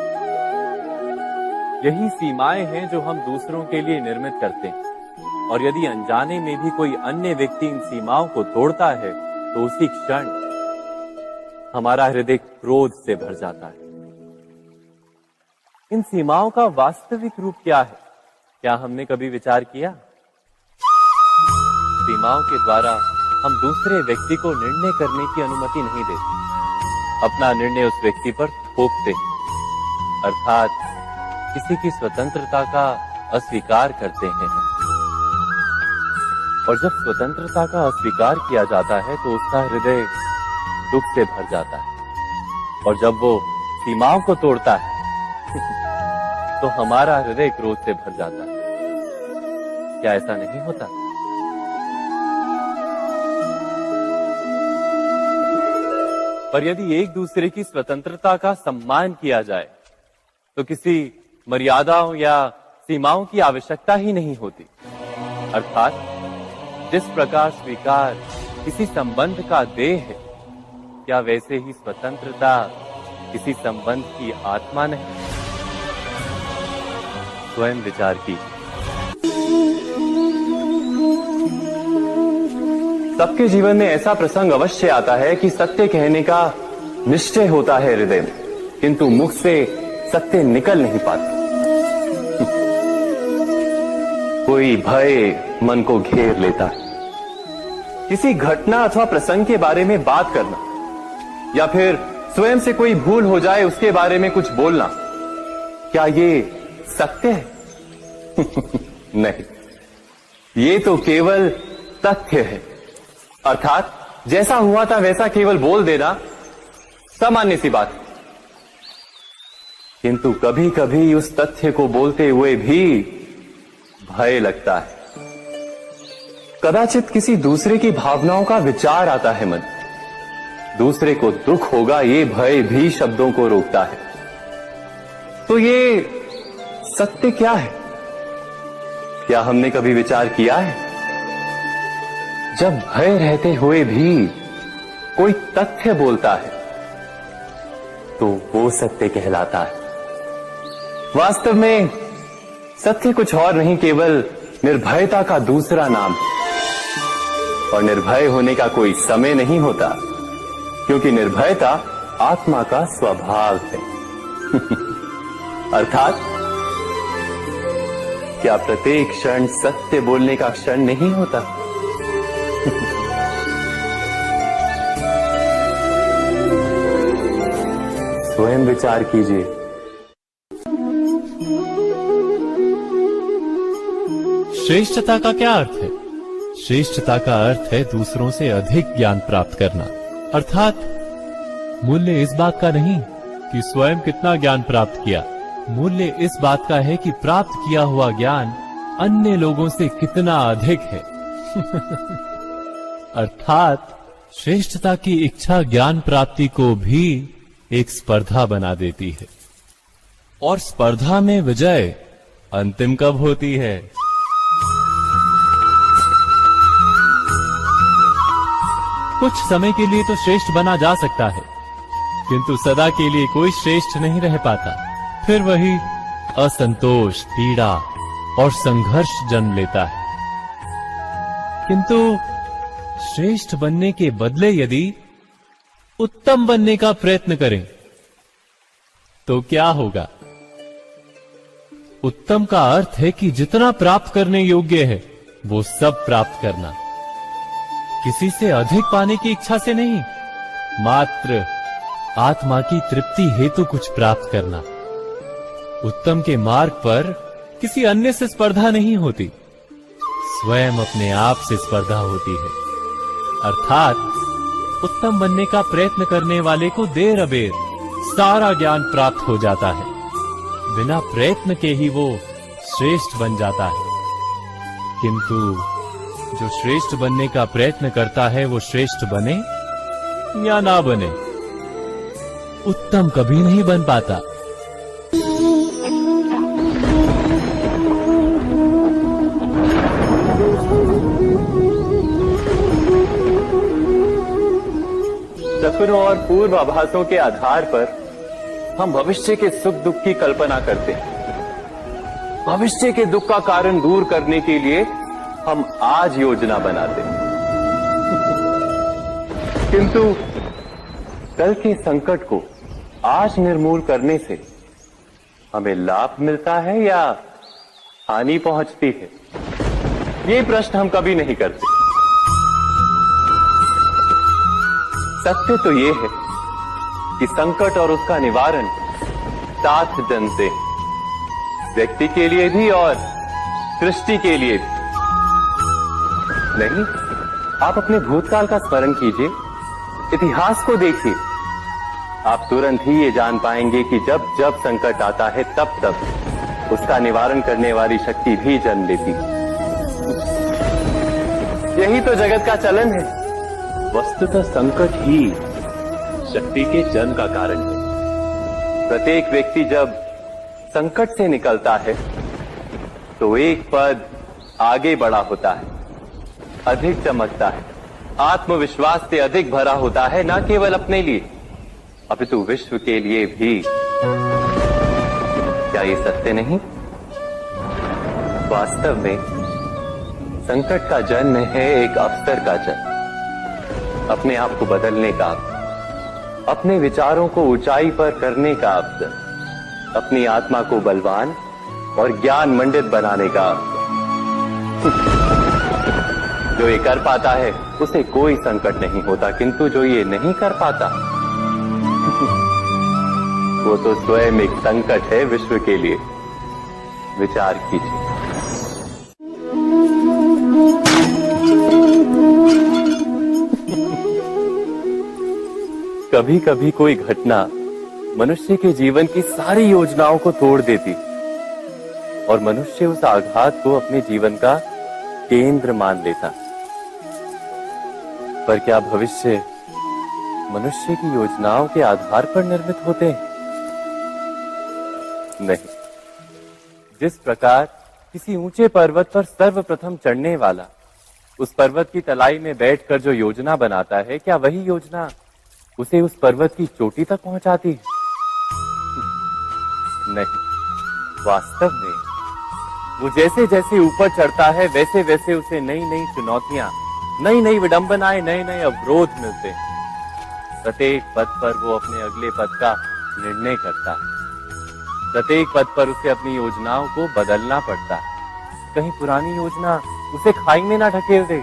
यही सीमाएं हैं जो हम दूसरों के लिए निर्मित करते हैं। और यदि अनजाने में भी कोई अन्य व्यक्ति इन सीमाओं को तोड़ता है तो उसी क्षण हमारा हृदय क्रोध से भर जाता है। इन सीमाओं का वास्तविक रूप क्या है? क्या हमने कभी विचार किया? सीमाओं के द्वारा हम दूसरे व्यक्ति को निर्णय करने की अनुमति नहीं देते। अपना निर्णय उस व्यक्ति पर थोपते हैं, अर्थात किसी की स्वतंत्रता का अस्वीकार करते हैं। और जब स्वतंत्रता का अस्वीकार किया जाता है तो उसका हृदय दुख से भर जाता है। और जब वो सीमाओं को तोड़ता है तो हमारा हृदय क्रोध से भर जाता है। क्या ऐसा नहीं होता? पर यदि एक दूसरे की स्वतंत्रता का सम्मान किया जाए तो किसी मर्यादाओं या सीमाओं की आवश्यकता ही नहीं होती। अर्थात जिस प्रकार स्वीकार किसी संबंध का देह है, क्या वैसे ही स्वतंत्रता किसी संबंध की आत्मा नहीं? स्वयं विचार कीजिए। सबके जीवन में ऐसा प्रसंग अवश्य आता है कि सत्य कहने का निश्चय होता है हृदय में, किंतु मुख से सत्य निकल नहीं पाता। कोई भय मन को घेर लेता है। किसी घटना अथवा प्रसंग के बारे में बात करना या फिर स्वयं से कोई भूल हो जाए उसके बारे में कुछ बोलना, क्या ये सत्य है? नहीं, ये तो केवल तथ्य है। अर्थात जैसा हुआ था वैसा केवल बोल देना सामान्य सी बात है। किंतु कभी कभी उस तथ्य को बोलते हुए भी भय लगता है। कदाचित किसी दूसरे की भावनाओं का विचार आता है मन, दूसरे को दुख होगा ये भय भी शब्दों को रोकता है। तो ये सत्य क्या है? क्या हमने कभी विचार किया है? जब भय रहते हुए भी कोई तथ्य बोलता है तो वो सत्य कहलाता है। वास्तव में सत्य कुछ और नहीं, केवल निर्भयता का दूसरा नाम है। और निर्भय होने का कोई समय नहीं होता, क्योंकि निर्भयता आत्मा का स्वभाव है। अर्थात क्या प्रत्येक क्षण सत्य बोलने का क्षण नहीं होता? स्वयं विचार कीजिए। श्रेष्ठता का क्या अर्थ है? श्रेष्ठता का अर्थ है दूसरों से अधिक ज्ञान प्राप्त करना। अर्थात मूल्य इस बात का नहीं कि स्वयं कितना ज्ञान प्राप्त किया, मूल्य इस बात का है कि प्राप्त किया हुआ ज्ञान अन्य लोगों से कितना अधिक है। अर्थात श्रेष्ठता की इच्छा ज्ञान प्राप्ति को भी एक स्पर्धा बना देती है। और स्पर्धा में विजय अंतिम कब होती है? कुछ समय के लिए तो श्रेष्ठ बना जा सकता है, किंतु सदा के लिए कोई श्रेष्ठ नहीं रह पाता। फिर वही असंतोष, पीड़ा और संघर्ष जन्म लेता है। किंतु श्रेष्ठ बनने के बदले यदि उत्तम बनने का प्रयत्न करें तो क्या होगा? उत्तम का अर्थ है कि जितना प्राप्त करने योग्य है वो सब प्राप्त करना, किसी से अधिक पाने की इच्छा से नहीं, मात्र आत्मा की तृप्ति हेतु कुछ प्राप्त करना। उत्तम के मार्ग पर किसी अन्य से स्पर्धा नहीं होती, स्वयं अपने आप से स्पर्धा होती है। अर्थात उत्तम बनने का प्रयत्न करने वाले को देर अबेर सारा ज्ञान प्राप्त हो जाता है, बिना प्रयत्न के ही वो श्रेष्ठ बन जाता है। किंतु जो श्रेष्ठ बनने का प्रयत्न करता है वो श्रेष्ठ बने या ना बने, उत्तम कभी नहीं बन पाता। सपनों और पूर्व आभासों के आधार पर हम भविष्य के सुख दुख की कल्पना करते हैं। भविष्य के दुख का कारण दूर करने के लिए हम आज योजना बनाते हैं। किंतु कल के संकट को आज निर्मूल करने से हमें लाभ मिलता है या हानि पहुंचती है? ये प्रश्न हम कभी नहीं करते। सत्य तो ये है कि संकट और उसका निवारण साथ जन से, व्यक्ति के लिए भी और सृष्टि के लिए भी। नहीं, आप अपने भूतकाल का स्मरण कीजिए, इतिहास को देखिए। आप तुरंत ही ये जान पाएंगे कि जब जब संकट आता है तब तब उसका निवारण करने वाली शक्ति भी जन्म लेती है। यही तो जगत का चलन है। वस्तुतः संकट ही शक्ति के जन्म का कारण है। प्रत्येक व्यक्ति जब संकट से निकलता है तो एक पद आगे बढ़ा होता है, अधिक चमकता है, आत्मविश्वास से अधिक भरा होता है, न केवल अपने लिए अपितु विश्व के लिए भी। क्या ये सत्य नहीं? वास्तव में संकट का जन्म है एक अवसर का जन्म, अपने आप को बदलने का अवसर, अपने विचारों को ऊंचाई पर करने का अवसर, अपनी आत्मा को बलवान और ज्ञान मंडित बनाने का अवसर। जो ये कर पाता है उसे कोई संकट नहीं होता, किंतु जो ये नहीं कर पाता वो तो स्वयं एक संकट है विश्व के लिए। विचार कीजिए। कभी कभी कोई घटना मनुष्य के जीवन की सारी योजनाओं को तोड़ देती और मनुष्य उस आघात को अपने जीवन का केंद्र मान लेता। पर क्या भविष्य मनुष्य की योजनाओं के आधार पर निर्मित होते हैं? नहीं। जिस प्रकार किसी ऊंचे पर्वत पर सर्वप्रथम चढ़ने वाला उस पर्वत की तलाई में बैठकर जो योजना बनाता है, क्या वही योजना उसे उस पर्वत की चोटी तक पहुंचाती है? नहीं। वास्तव में वो जैसे जैसे ऊपर चढ़ता है वैसे वैसे उसे नई नई चुनौतियां, नई नई विडंबनाएं, नए नए अवरोध मिलते हैं। प्रत्येक पद पर वो अपने अगले पद का निर्णय करता है। प्रत्येक पद पर उसे अपनी योजनाओं को बदलना पड़ता है। कहीं पुरानी योजना उसे खाई में ना ढकेल दे।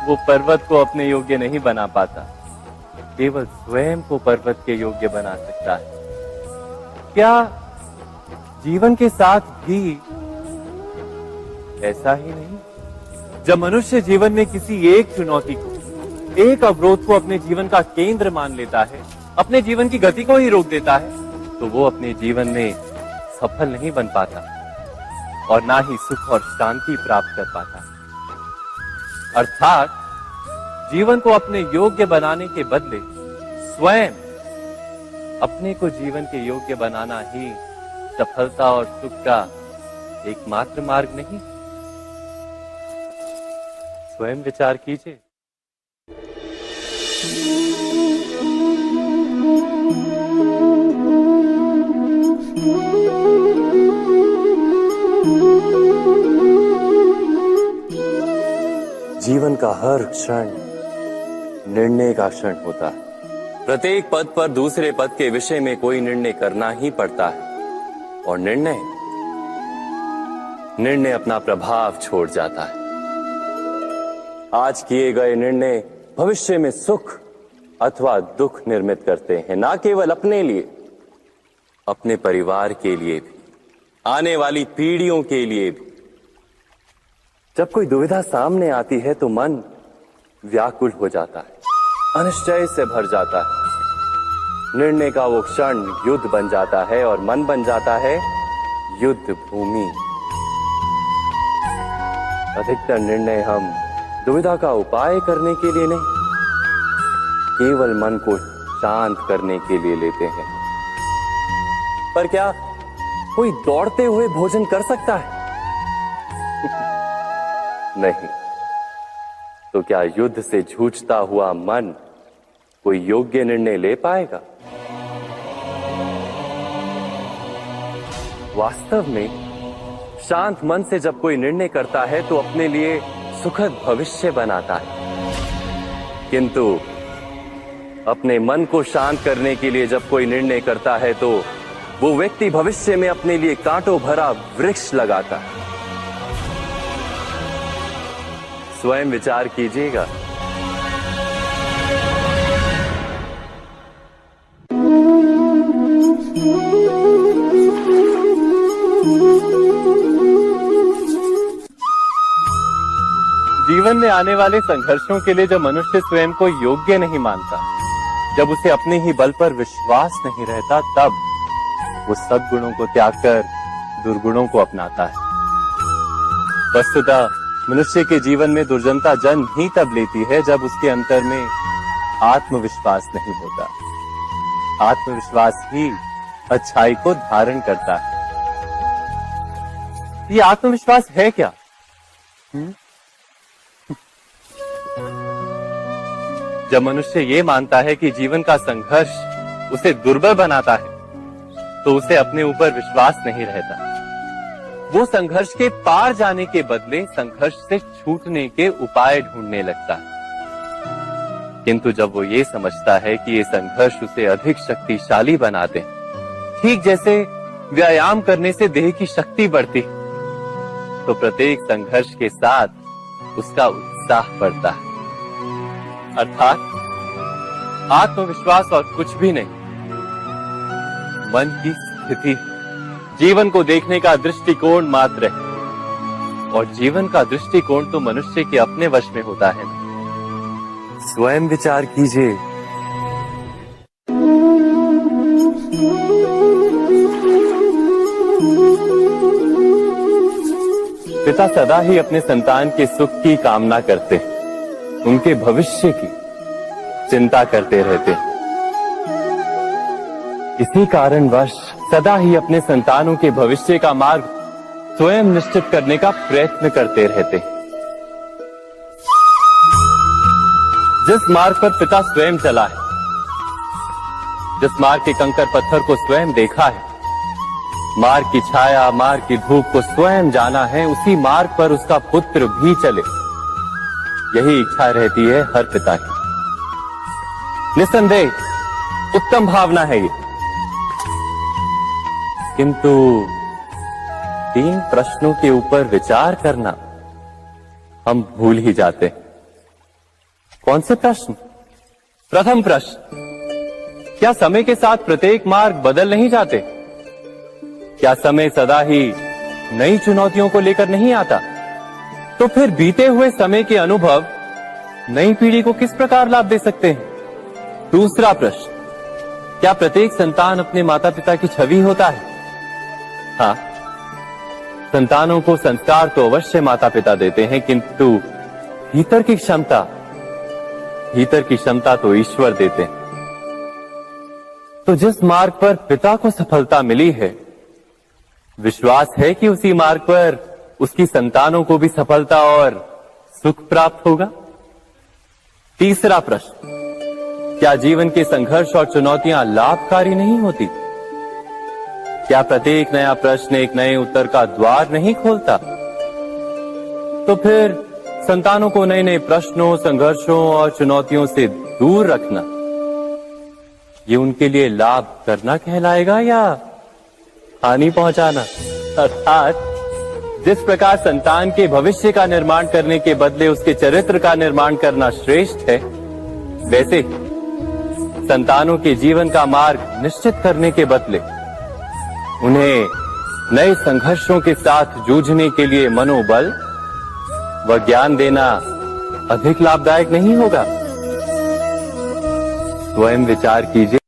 वो पर्वत को अपने योग्य नहीं बना पाता, केवल स्वयं को पर्वत के योग्य बना सकता है। क्या जीवन के साथ भी ऐसा ही नहीं? जब मनुष्य जीवन में किसी एक चुनौती को, एक अवरोध को अपने जीवन का केंद्र मान लेता है, अपने जीवन की गति को ही रोक देता है, तो वो अपने जीवन में सफल नहीं बन पाता और ना ही सुख और शांति प्राप्त कर पाता। अर्थात जीवन को अपने योग्य बनाने के बदले स्वयं अपने को जीवन के योग्य बनाना ही सफलता और सुख का एकमात्र मार्ग नहीं। स्वयं विचार कीजिए। जीवन का हर क्षण निर्णय का क्षण होता है। प्रत्येक पद पर दूसरे पद के विषय में कोई निर्णय करना ही पड़ता है और निर्णय अपना प्रभाव छोड़ जाता है। आज किए गए निर्णय भविष्य में सुख अथवा दुख निर्मित करते हैं, ना केवल अपने लिए, अपने परिवार के लिए भी, आने वाली पीढ़ियों के लिए भी। जब कोई दुविधा सामने आती है तो मन व्याकुल हो जाता है, अनिश्चय से भर जाता है। निर्णय का वो क्षण युद्ध बन जाता है और मन बन जाता है युद्ध भूमि। अधिकतर निर्णय हम दुविधा का उपाय करने के लिए नहीं, केवल मन को शांत करने के लिए लेते हैं। पर क्या कोई दौड़ते हुए भोजन कर सकता है? नहीं। तो क्या युद्ध से जूझता हुआ मन कोई योग्य निर्णय ले पाएगा? वास्तव में शांत मन से जब कोई निर्णय करता है तो अपने लिए सुखद भविष्य बनाता है, किंतु अपने मन को शांत करने के लिए जब कोई निर्णय करता है तो वो व्यक्ति भविष्य में अपने लिए कांटों भरा वृक्ष लगाता है। स्वयं विचार कीजिएगा। जीवन में आने वाले संघर्षों के लिए जब मनुष्य स्वयं को योग्य नहीं मानता, जब उसे अपने ही बल पर विश्वास नहीं रहता, तब वो सद्गुणों को त्याग कर दुर्गुणों को अपनाता है। वस्तुतः मनुष्य के जीवन में दुर्जनता जन्म ही तब लेती है जब उसके अंतर में आत्मविश्वास नहीं होता। आत्मविश्वास ही अच्छाई को धारण करता है। ये आत्मविश्वास है क्या? जब मनुष्य ये मानता है कि जीवन का संघर्ष उसे दुर्बल बनाता है, तो उसे अपने ऊपर विश्वास नहीं रहता। वो संघर्ष के पार जाने के बदले संघर्ष से छूटने के उपाय ढूंढने लगता है। किंतु जब वो ये समझता है कि ये संघर्ष उसे अधिक शक्तिशाली बनाते हैं, ठीक जैसे व्यायाम करने से देह की शक्ति बढ़ती है, तो प्रत्येक संघर्ष के साथ उसका उत्साह बढ़ता है। अर्थात आत्मविश्वास और कुछ भी नहीं, मन की स्थिति, जीवन को देखने का दृष्टिकोण मात्र है। और जीवन का दृष्टिकोण तो मनुष्य के अपने वश में होता है। स्वयं विचार कीजिए। पिता सदा ही अपने संतान के सुख की कामना करते हैं, उनके भविष्य की चिंता करते रहते हैं। इसी कारणवश सदा ही अपने संतानों के भविष्य का मार्ग स्वयं निश्चित करने का प्रयत्न करते रहते हैं। जिस मार्ग पर पिता स्वयं चला है, जिस मार्ग के कंकर पत्थर को स्वयं देखा है, मार्ग की छाया, मार्ग की धूप को स्वयं जाना है, उसी मार्ग पर उसका पुत्र भी चले, यही इच्छा रहती है हर पिता की। निस्संदेह उत्तम भावना है ये। किंतु 3 प्रश्नों के ऊपर विचार करना हम भूल ही जाते हैं। कौन से प्रश्न? प्रथम प्रश्न, क्या समय के साथ प्रत्येक मार्ग बदल नहीं जाते? क्या समय सदा ही नई चुनौतियों को लेकर नहीं आता? तो फिर बीते हुए समय के अनुभव नई पीढ़ी को किस प्रकार लाभ दे सकते हैं? दूसरा प्रश्न, क्या प्रत्येक संतान अपने माता पिता की छवि होता है? हाँ, संतानों को संस्कार तो अवश्य माता पिता देते हैं, किंतु भीतर की क्षमता तो ईश्वर देते हैं। तो जिस मार्ग पर पिता को सफलता मिली है, विश्वास है कि उसी मार्ग पर उसकी संतानों को भी सफलता और सुख प्राप्त होगा। तीसरा प्रश्न, क्या जीवन के संघर्ष और चुनौतियां लाभकारी नहीं होती? क्या प्रत्येक नया प्रश्न एक नए उत्तर का द्वार नहीं खोलता? तो फिर संतानों को नए नए प्रश्नों, संघर्षों और चुनौतियों से दूर रखना, ये उनके लिए लाभ करना कहलाएगा या हानि पहुंचाना? अर्थात जिस प्रकार संतान के भविष्य का निर्माण करने के बदले उसके चरित्र का निर्माण करना श्रेष्ठ है, वैसे संतानों के जीवन का मार्ग निश्चित करने के बदले उन्हें नए संघर्षों के साथ जूझने के लिए मनोबल व ज्ञान देना अधिक लाभदायक नहीं होगा? स्वयं विचार कीजिए।